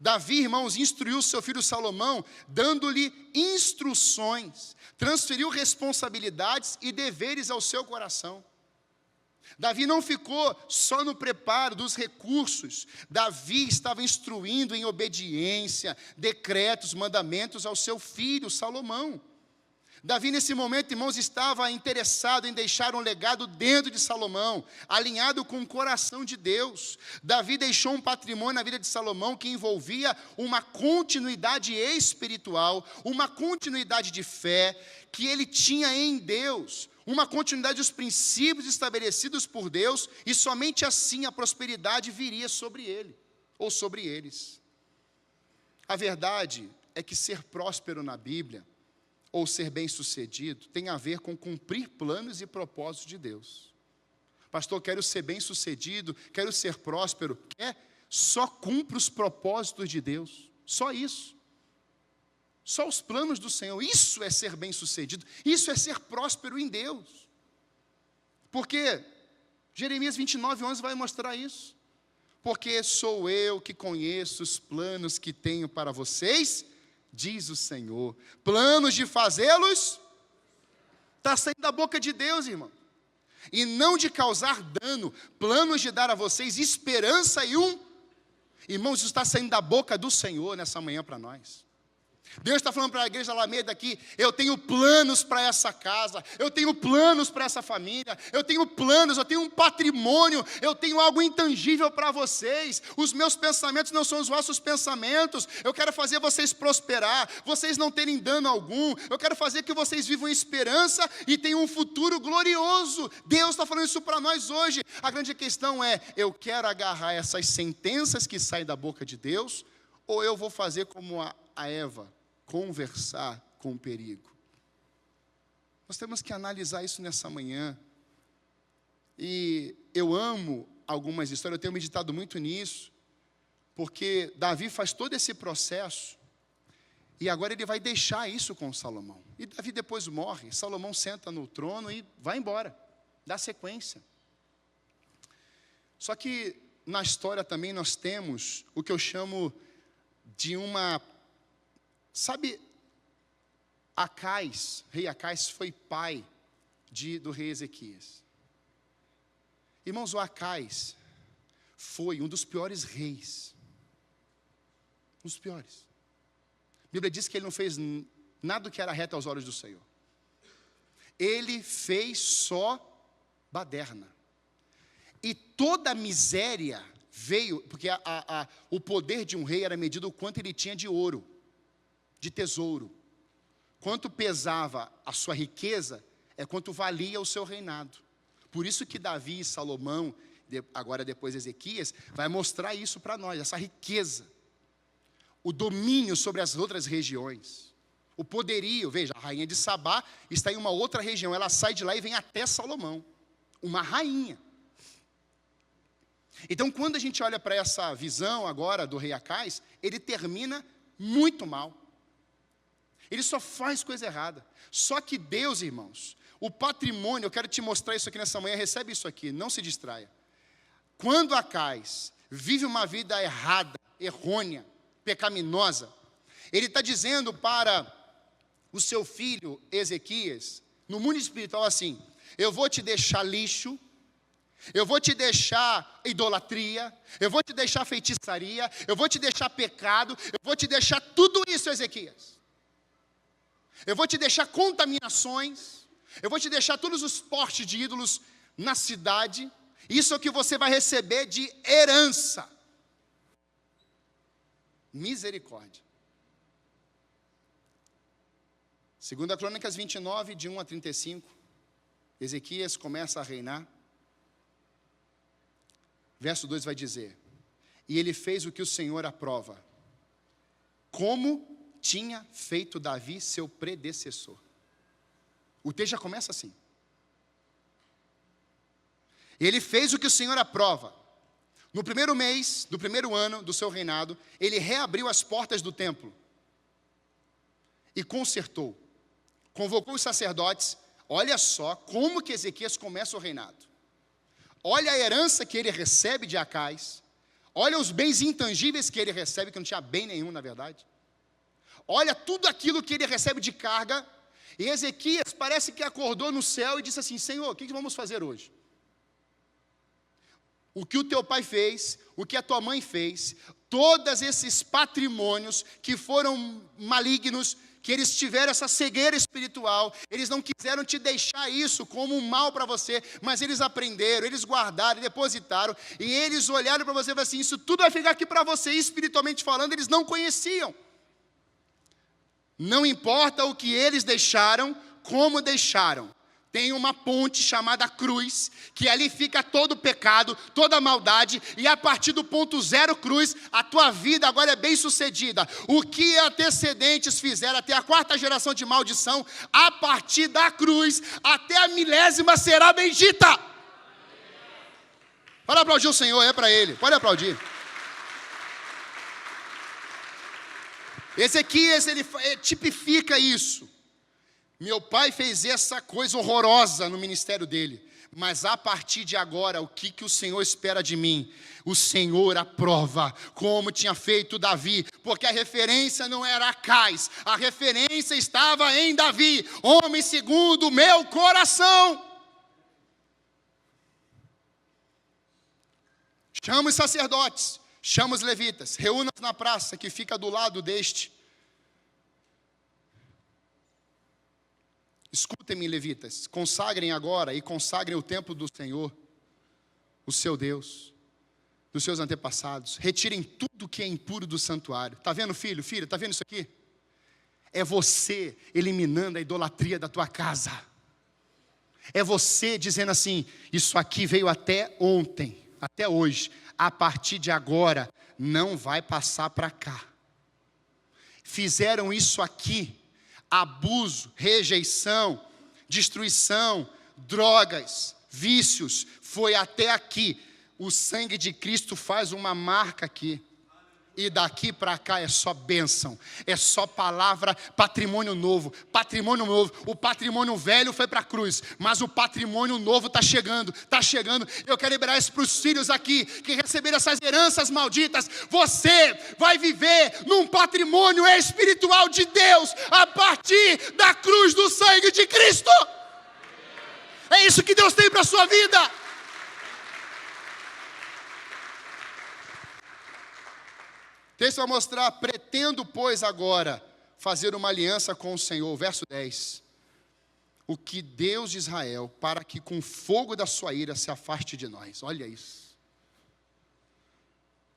Davi, irmãos, instruiu seu filho Salomão, dando-lhe instruções, transferiu responsabilidades e deveres ao seu coração. Davi não ficou só no preparo dos recursos, Davi estava instruindo em obediência, decretos, mandamentos ao seu filho Salomão. Davi nesse momento, irmãos, estava interessado em deixar um legado dentro de Salomão, alinhado com o coração de Deus. Davi deixou um patrimônio na vida de Salomão que envolvia uma continuidade espiritual, uma continuidade de fé que ele tinha em Deus, uma continuidade dos princípios estabelecidos por Deus, e somente assim a prosperidade viria sobre ele, ou sobre eles. A verdade é que ser próspero na Bíblia, ou ser bem-sucedido, tem a ver com cumprir planos e propósitos de Deus. Pastor, quero ser bem-sucedido, quero ser próspero. Só cumpre os propósitos de Deus, só isso. Só os planos do Senhor, isso é ser bem-sucedido, isso é ser próspero em Deus. Porque Jeremias 29, 11 vai mostrar isso. Porque sou eu que conheço os planos que tenho para vocês, diz o Senhor. Planos de fazê-los, está saindo da boca de Deus, irmão. E não de causar dano, planos de dar a vocês esperança e irmãos, isso está saindo da boca do Senhor nessa manhã para nós. Deus está falando para a igreja Alameda aqui, eu tenho planos para essa casa, eu tenho planos para essa família, eu tenho planos, eu tenho um patrimônio, eu tenho algo intangível para vocês, os meus pensamentos não são os vossos pensamentos, eu quero fazer vocês prosperar, vocês não terem dano algum, eu quero fazer que vocês vivam em esperança e tenham um futuro glorioso. Deus está falando isso para nós hoje. A grande questão é, eu quero agarrar essas sentenças que saem da boca de Deus, ou eu vou fazer como a Eva, conversar com o perigo. Nós temos que analisar isso nessa manhã. E eu amo algumas histórias, eu tenho meditado muito nisso, porque Davi faz todo esse processo, e agora ele vai deixar isso com Salomão. E Davi depois morre, Salomão senta no trono e vai embora, dá sequência. Só que na história também nós temos o que eu chamo de uma Sabe, Acais, rei Acais foi pai do rei Ezequias. Irmãos, o Acais foi um dos piores reis. Um dos piores. A Bíblia diz que ele não fez nada do que era reto aos olhos do Senhor. Ele fez só baderna. E toda a miséria veio, porque o poder de um rei era medido o quanto ele tinha de ouro, de tesouro. Quanto pesava a sua riqueza, é quanto valia o seu reinado. Por isso que Davi e Salomão, agora depois Ezequias, vai mostrar isso para nós, essa riqueza. O domínio sobre as outras regiões. O poderio, veja, a rainha de Sabá está em uma outra região, ela sai de lá e vem até Salomão. Uma rainha. Então, quando a gente olha para essa visão agora do rei Acais, ele termina muito mal. Ele só faz coisa errada. Só que Deus, irmãos, o patrimônio, eu quero te mostrar isso aqui nessa manhã, recebe isso aqui, não se distraia. Quando Acais vive uma vida errada, errônea, pecaminosa, ele está dizendo para o seu filho Ezequias, no mundo espiritual assim, eu vou te deixar lixo, eu vou te deixar idolatria, eu vou te deixar feitiçaria, eu vou te deixar pecado, eu vou te deixar tudo isso, Ezequias. Eu vou te deixar contaminações, eu vou te deixar todos os postes de ídolos na cidade, isso é o que você vai receber de herança. Misericórdia. 2 Crônicas 29, de 1 a 35, Ezequias começa a reinar. Verso 2 vai dizer, e ele fez o que o Senhor aprova, como tinha feito Davi, seu predecessor. O texto já começa assim. Ele fez o que o Senhor aprova. No primeiro mês, do primeiro ano do seu reinado, ele reabriu as portas do templo e consertou. Convocou os sacerdotes. Olha só como que Ezequias começa o reinado. Olha a herança que ele recebe de Acais. Olha os bens intangíveis que ele recebe, que não tinha bem nenhum, na verdade. Olha tudo aquilo que ele recebe de carga. E Ezequias parece que acordou no céu e disse assim, Senhor, o que vamos fazer hoje? O que o teu pai fez, o que a tua mãe fez, todos esses patrimônios que foram malignos, que eles tiveram essa cegueira espiritual, eles não quiseram te deixar isso como um mal para você, mas eles aprenderam, eles guardaram, depositaram, e eles olharam para você e falaram assim, isso tudo vai ficar aqui para você, espiritualmente falando, eles não conheciam. Não importa o que eles deixaram, como deixaram. Tem uma ponte chamada cruz, que ali fica todo o pecado, toda a maldade, e a partir do ponto zero cruz, a tua vida agora é bem sucedida. O que antecedentes fizeram até a 4ª geração de maldição, a partir da cruz, até a 1000ª será bendita. Pode aplaudir o Senhor, é para Ele, pode aplaudir. Ezequias, ele tipifica isso. Meu pai fez essa coisa horrorosa no ministério dele, mas a partir de agora, o que o Senhor espera de mim? O Senhor aprova, como tinha feito Davi, porque a referência não era Acais, a referência estava em Davi, homem segundo o meu coração. Chama os sacerdotes, chama os levitas, reúna-os na praça que fica do lado deste. Escutem-me, levitas, consagrem agora e consagrem o templo do Senhor, o seu Deus, dos seus antepassados. Retirem tudo que é impuro do santuário. Está vendo, filho, filha, está vendo isso aqui? É você eliminando a idolatria da tua casa. É você dizendo assim, isso aqui veio até ontem, até hoje. A partir de agora, não vai passar para cá. Fizeram isso aqui. Abuso, rejeição, destruição, drogas, vícios, foi até aqui. O sangue de Cristo faz uma marca aqui. E daqui para cá é só bênção, é só palavra, patrimônio novo. O patrimônio velho foi para a cruz, mas o patrimônio novo está chegando. Eu quero liberar isso para os filhos aqui, que receberam essas heranças malditas. Você vai viver num patrimônio espiritual de Deus, a partir da cruz do sangue de Cristo. É isso que Deus tem para a sua vida. O texto vai mostrar: pretendo, pois, agora fazer uma aliança com o Senhor. Verso 10. O que Deus de Israel, para que com fogo da sua ira se afaste de nós. Olha isso.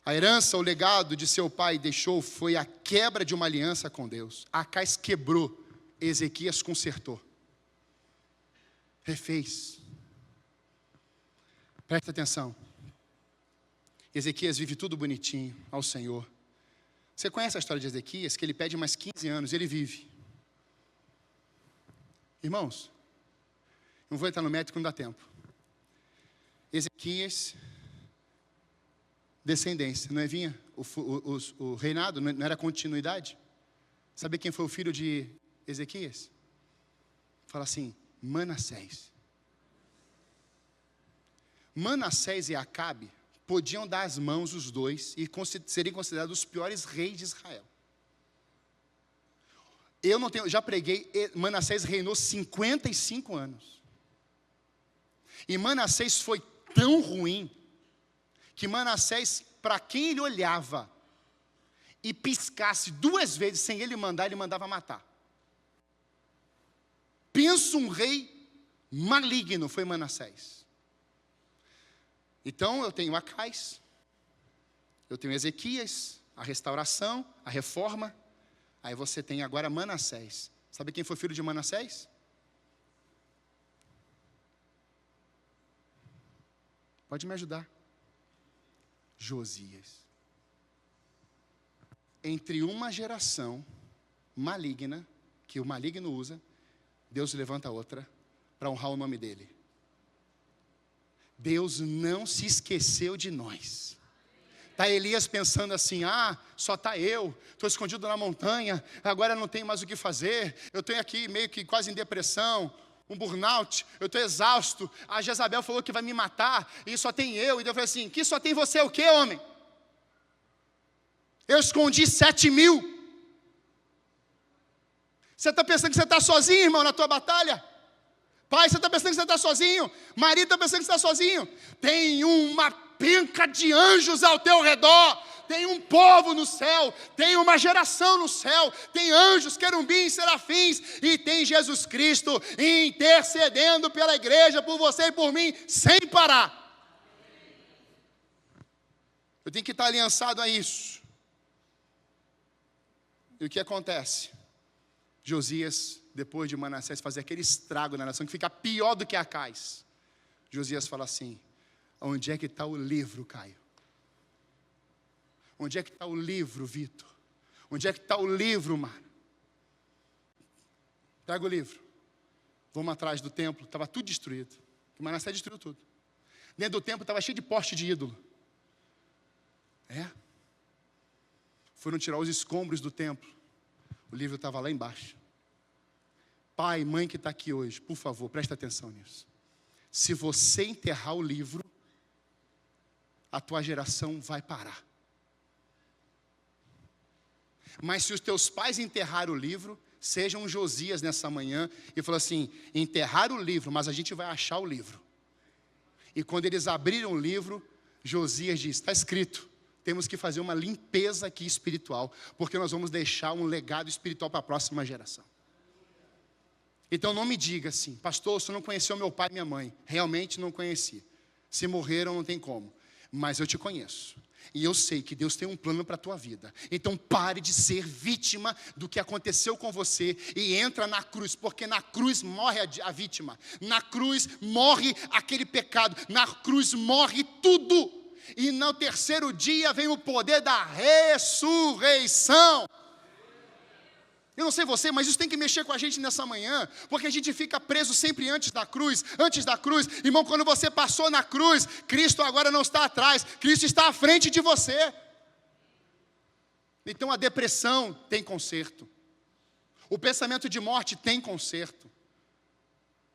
A herança, o legado de seu pai deixou foi a quebra de uma aliança com Deus. Acais quebrou, Ezequias consertou. Refez. Presta atenção. Ezequias vive tudo bonitinho ao Senhor. Você conhece a história de Ezequias? Que ele pede mais 15 anos, ele vive. Irmãos, não vou entrar no mérito que não dá tempo. Ezequias, descendência, não é vinha? O reinado, não era continuidade? Sabe quem foi o filho de Ezequias? Fala assim: Manassés. Manassés e Acabe podiam dar as mãos os dois e serem considerados os piores reis de Israel. Já preguei, Manassés reinou 55 anos. E Manassés foi tão ruim, que Manassés, para quem ele olhava e piscasse 2 vezes sem ele mandava matar. Pensa um rei maligno, foi Manassés. Então eu tenho Acais, eu tenho Ezequias, a restauração, a reforma. Aí você tem agora Manassés. Sabe quem foi filho de Manassés? Pode me ajudar? Josias. Entre uma geração maligna, que o maligno usa, Deus levanta outra para honrar o nome dele. Deus não se esqueceu de nós. Está Elias pensando assim: só está eu, estou escondido na montanha, agora não tenho mais o que fazer, eu estou aqui meio que quase em depressão, um burnout, eu estou exausto, a Jezabel falou que vai me matar, e só tem eu. E Deus falou assim: que só tem você o quê, homem? Eu escondi 7.000. Você está pensando que você está sozinho, irmão, na tua batalha? Pai, você está pensando que você está sozinho? Marido, está pensando que você está sozinho? Tem uma penca de anjos ao teu redor. Tem um povo no céu. Tem uma geração no céu. Tem anjos, querubins, serafins. E tem Jesus Cristo intercedendo pela igreja, por você e por mim, sem parar. Eu tenho que estar aliançado a isso. E o que acontece? Josias, depois de Manassés fazer aquele estrago na nação, que fica pior do que Acais, Josias fala assim: onde é que está o livro, Caio? Onde é que está o livro, Vitor? Onde é que está o livro, Mara? Pega o livro. Vamos atrás do templo, estava tudo destruído. Manassés destruiu tudo. Dentro do templo estava cheio de poste de ídolo. Foram tirar os escombros do templo. O livro estava lá embaixo. Pai, mãe que está aqui hoje, por favor, presta atenção nisso. Se você enterrar o livro, a tua geração vai parar. Mas se os teus pais enterraram o livro, sejam Josias nessa manhã e falou assim: enterrar o livro, mas a gente vai achar o livro. E quando eles abriram o livro, Josias disse: está escrito, temos que fazer uma limpeza aqui espiritual, porque nós vamos deixar um legado espiritual para a próxima geração. Então não me diga assim: pastor, você não conheceu meu pai e minha mãe. Realmente não conheci. Se morreram não tem como. Mas eu te conheço. E eu sei que Deus tem um plano para a tua vida. Então pare de ser vítima do que aconteceu com você e entra na cruz, porque na cruz morre a vítima. Na cruz morre aquele pecado. Na cruz morre tudo. E no terceiro dia vem o poder da ressurreição. Eu não sei você, mas isso tem que mexer com a gente nessa manhã, porque a gente fica preso sempre antes da cruz. Irmão, quando você passou na cruz, Cristo agora não está atrás, Cristo está à frente de você. Então a depressão tem conserto. O pensamento de morte tem conserto.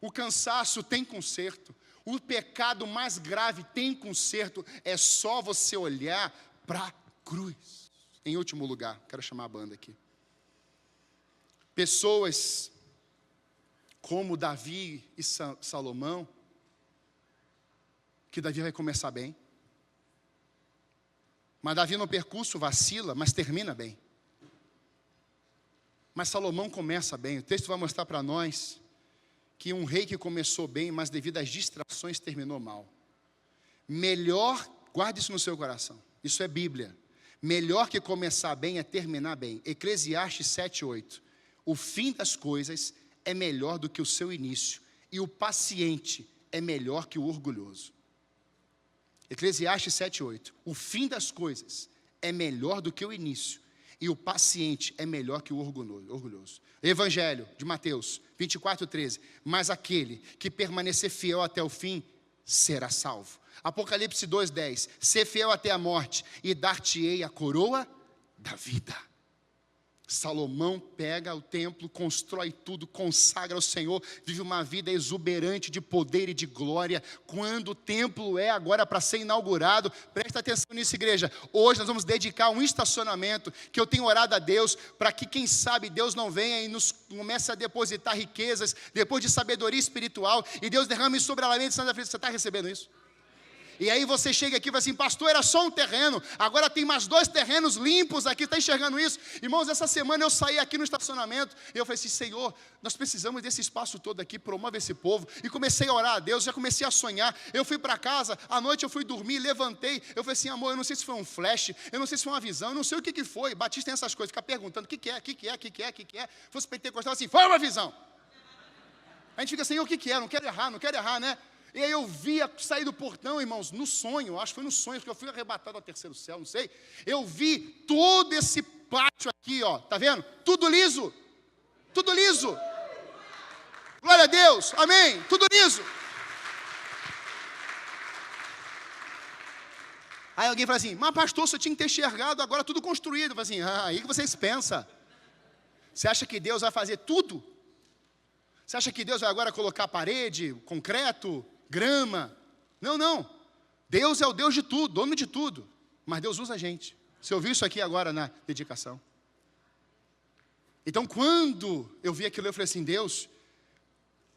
O cansaço tem conserto. O pecado mais grave tem conserto. É só você olhar para a cruz. Em último lugar, quero chamar a banda aqui. Pessoas como Davi e Salomão, que Davi vai começar bem. Mas Davi no percurso vacila, mas termina bem. Mas Salomão começa bem. O texto vai mostrar para nós que um rei que começou bem, mas devido às distrações terminou mal. Melhor, guarde isso no seu coração. Isso é Bíblia. Melhor que começar bem é terminar bem. Eclesiastes 7:8. O fim das coisas é melhor do que o seu início, e o paciente é melhor que o orgulhoso. Eclesiastes 7:8. O fim das coisas é melhor do que o início, e o paciente é melhor que o orgulhoso. Evangelho de Mateus 24:13. Mas aquele que permanecer fiel até o fim será salvo. Apocalipse 2:10. Ser fiel até a morte, e dar-te-ei a coroa da vida. Salomão pega o templo, constrói tudo, consagra ao Senhor, vive uma vida exuberante de poder e de glória. Quando o templo é agora para ser inaugurado, presta atenção nisso, igreja. Hoje nós vamos dedicar um estacionamento, que eu tenho orado a Deus, para que quem sabe Deus não venha e nos comece a depositar riquezas, depois de sabedoria espiritual, e Deus derrame sobre a lamenta de Santa Feliz. Você está recebendo isso? E aí você chega aqui e fala assim: pastor, era só um terreno, agora tem mais 2 terrenos limpos aqui, está enxergando isso? Irmãos, essa semana eu saí aqui no estacionamento, e eu falei assim: Senhor, nós precisamos desse espaço todo aqui, promove esse povo. E comecei a orar a Deus, já comecei a sonhar. Eu fui para casa, à noite eu fui dormir, levantei, eu falei assim: amor, eu não sei se foi um flash, eu não sei se foi uma visão, eu não sei o que foi. Batista tem essas coisas, fica perguntando: o que é? Fosse pentecostal assim: foi uma visão. A gente fica assim: o que é? Não quero errar, né? E aí eu via sair do portão, irmãos, no sonho, acho que foi no sonho, porque eu fui arrebatado ao terceiro céu, não sei. Eu vi todo esse pátio aqui, ó, tá vendo? Tudo liso. Glória a Deus, amém, tudo liso. Aí alguém fala assim: mas pastor, você tinha que ter enxergado agora tudo construído. Eu falo assim: aí que vocês pensam. Você acha que Deus vai fazer tudo? Você acha que Deus vai agora colocar parede, concreto, grama? Não. Deus é o Deus de tudo, dono de tudo. Mas Deus usa a gente. Você ouviu isso aqui agora na dedicação? Então, quando eu vi aquilo, eu falei assim: Deus,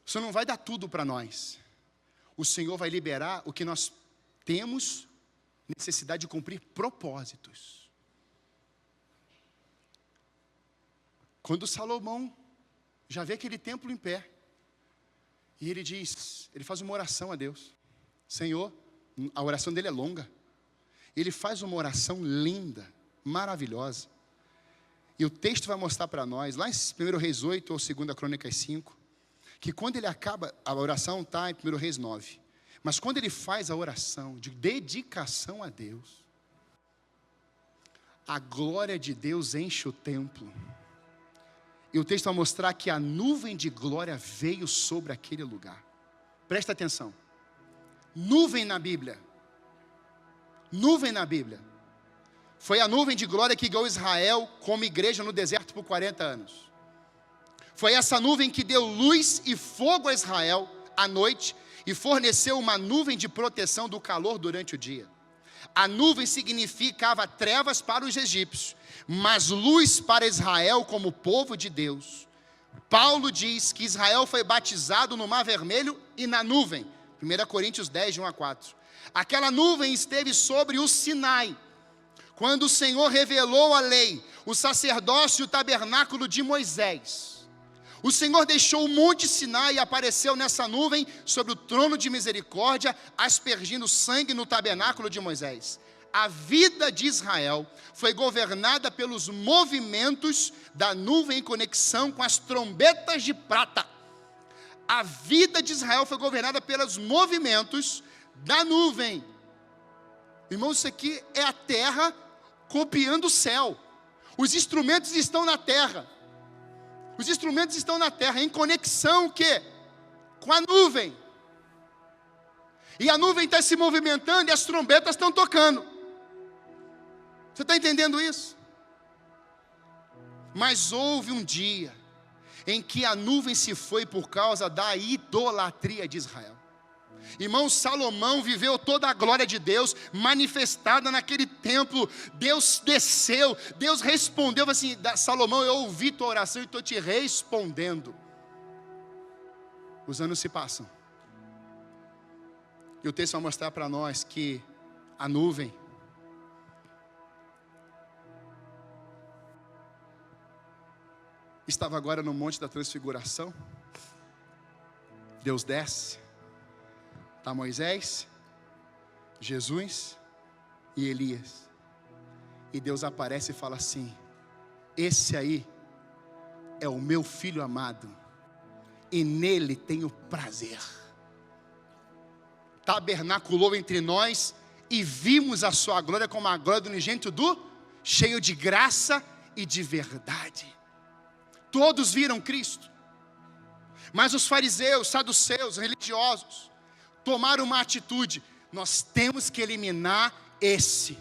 o Senhor não vai dar tudo para nós. O Senhor vai liberar o que nós temos necessidade de cumprir propósitos. Quando Salomão já vê aquele templo em pé, e ele faz uma oração a Deus. Senhor, a oração dele é longa. Ele faz uma oração linda, maravilhosa. E o texto vai mostrar para nós, lá em 1 Reis 8 ou 2 Crônicas 5, que quando ele acaba, a oração está em 1 Reis 9. Mas quando ele faz a oração de dedicação a Deus, a glória de Deus enche o templo. E o texto vai mostrar que a nuvem de glória veio sobre aquele lugar. Presta atenção. Nuvem na Bíblia. Foi a nuvem de glória que guiou Israel como igreja no deserto por 40 anos. Foi essa nuvem que deu luz e fogo a Israel à noite e forneceu uma nuvem de proteção do calor durante o dia. A nuvem significava trevas para os egípcios, mas luz para Israel como povo de Deus. Paulo diz que Israel foi batizado no Mar Vermelho e na nuvem. 1 Coríntios 10, de 1 a 4. Aquela nuvem esteve sobre o Sinai, quando o Senhor revelou a lei, o sacerdócio e o tabernáculo de Moisés. O Senhor deixou o monte Sinai e apareceu nessa nuvem sobre o trono de misericórdia, aspergindo sangue no tabernáculo de Moisés. A vida de Israel foi governada pelos movimentos da nuvem em conexão com as trombetas de prata. A vida de Israel foi governada pelos movimentos da nuvem. Irmãos, isso aqui é a terra copiando o céu. Os instrumentos estão na terra. Os instrumentos estão na terra, em conexão o quê? Com a nuvem. E a nuvem está se movimentando e as trombetas estão tocando. Você está entendendo isso? Mas houve um dia em que a nuvem se foi por causa da idolatria de Israel. Irmão, Salomão viveu toda a glória de Deus manifestada naquele templo. Deus desceu, Deus respondeu assim: Salomão, eu ouvi tua oração e estou te respondendo. Os anos se passam, e o texto vai mostrar para nós que a nuvem estava agora no Monte da Transfiguração. Deus desce, está Moisés, Jesus e Elias. E Deus aparece e fala assim: esse aí é o meu filho amado, e nele tenho prazer. Tabernaculou entre nós, e vimos a sua glória como a glória do unigênito cheio de graça e de verdade. Todos viram Cristo, mas os fariseus, saduceus, religiosos, tomaram uma atitude: nós temos que eliminar esse,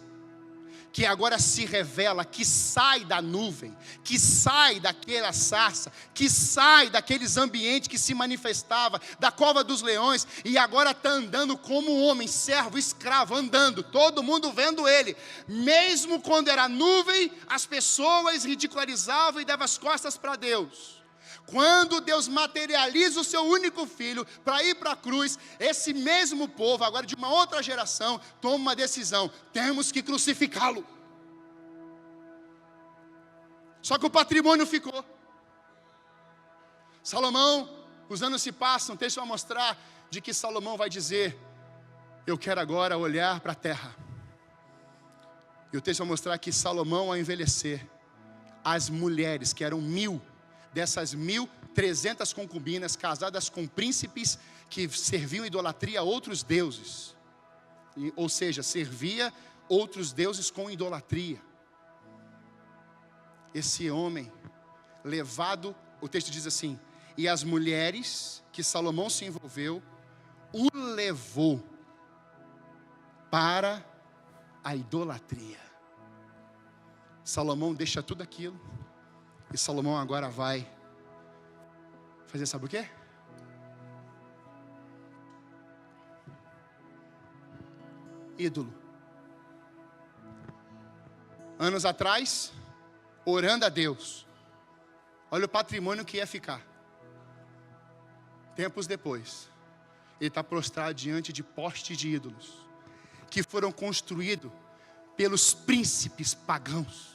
que agora se revela, que sai da nuvem, que sai daquela sarça, que sai daqueles ambientes que se manifestava, da cova dos leões, e agora está andando como um homem, servo, escravo, andando, todo mundo vendo ele. Mesmo quando era nuvem, as pessoas ridicularizavam e davam as costas para Deus. Quando Deus materializa o seu único filho para ir para a cruz, esse mesmo povo, agora de uma outra geração, toma uma decisão: temos que crucificá-lo. Só que o patrimônio ficou. Salomão, os anos se passam, o texto vai mostrar de que Salomão vai dizer: eu quero agora olhar para a terra. E o texto vai mostrar que Salomão, ao envelhecer, as mulheres, que eram 1000, dessas 1.300 concubinas, casadas com príncipes que serviam idolatria a outros deuses, ou seja, servia outros deuses com idolatria. Esse homem levado, o texto diz assim: e as mulheres que Salomão se envolveu, o levou para a idolatria. Salomão deixa tudo aquilo, e Salomão agora vai fazer, sabe o quê? Ídolo. Anos atrás, orando a Deus, olha o patrimônio que ia ficar. Tempos depois, ele está prostrado diante de postes de ídolos, que foram construídos pelos príncipes pagãos.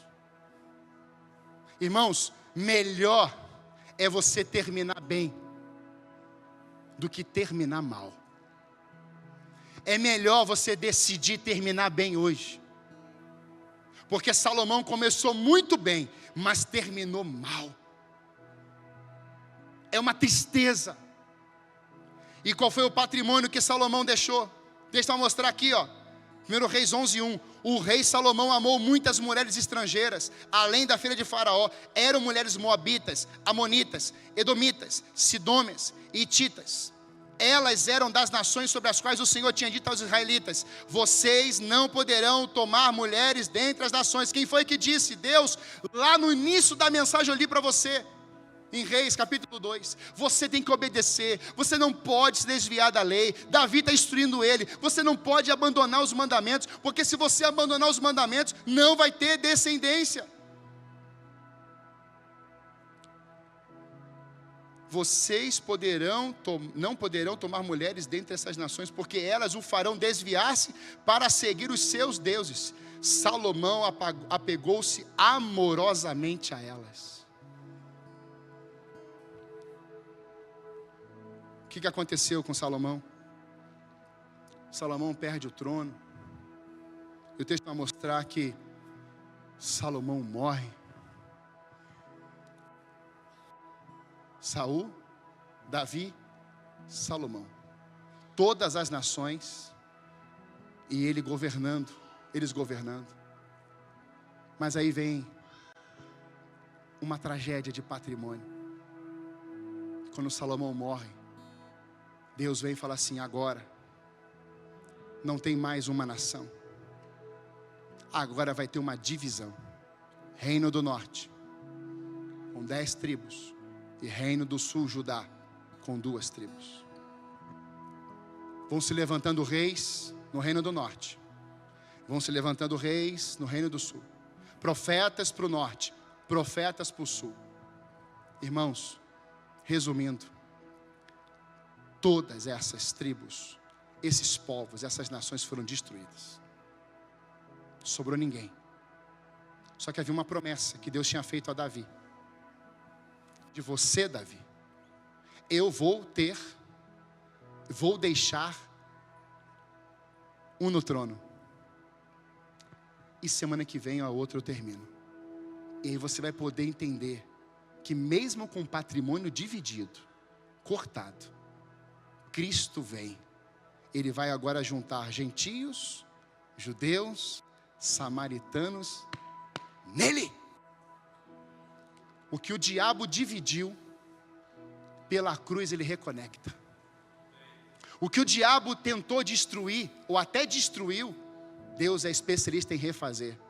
Irmãos, melhor é você terminar bem do que terminar mal. É melhor você decidir terminar bem hoje, porque Salomão começou muito bem, mas terminou mal. É uma tristeza. E qual foi o patrimônio que Salomão deixou? Deixa eu mostrar aqui, ó. 1 Reis 11:1. O rei Salomão amou muitas mulheres estrangeiras, além da filha de Faraó. Eram mulheres moabitas, amonitas, edomitas, sidômias e hititas. Elas eram das nações sobre as quais o Senhor tinha dito aos israelitas: vocês não poderão tomar mulheres dentre as nações. Quem foi que disse? Deus, lá no início da mensagem eu li para você, em Reis capítulo 2, você tem que obedecer, você não pode se desviar da lei. Davi está instruindo ele: você não pode abandonar os mandamentos, porque se você abandonar os mandamentos, não vai ter descendência. Vocês não poderão tomar mulheres dentre essas nações, porque elas o farão desviar-se para seguir os seus deuses. Salomão apegou-se amorosamente a elas. O que aconteceu com Salomão? Salomão perde o trono. E o texto vai mostrar que Salomão morre. Saul, Davi, Salomão. Todas as nações, e eles governando. Mas aí vem uma tragédia de patrimônio. Quando Salomão morre, Deus vem e fala assim: agora não tem mais uma nação, agora vai ter uma divisão. Reino do norte com 10 tribos, e reino do sul, Judá, com 2 tribos. Vão se levantando reis no reino do norte, vão se levantando reis no reino do sul, profetas para o norte, profetas para o sul. Irmãos, resumindo, todas essas tribos, esses povos, essas nações foram destruídas. Sobrou ninguém. Só que havia uma promessa que Deus tinha feito a Davi. De você, Davi, eu vou deixar um no trono. E semana que vem a outra eu termino. E aí você vai poder entender que mesmo com o patrimônio dividido, cortado, Cristo vem. Ele vai agora juntar gentios, judeus, samaritanos, nele. O que o diabo dividiu, pela cruz ele reconecta. O que o diabo tentou destruir, ou até destruiu, Deus é especialista em refazer.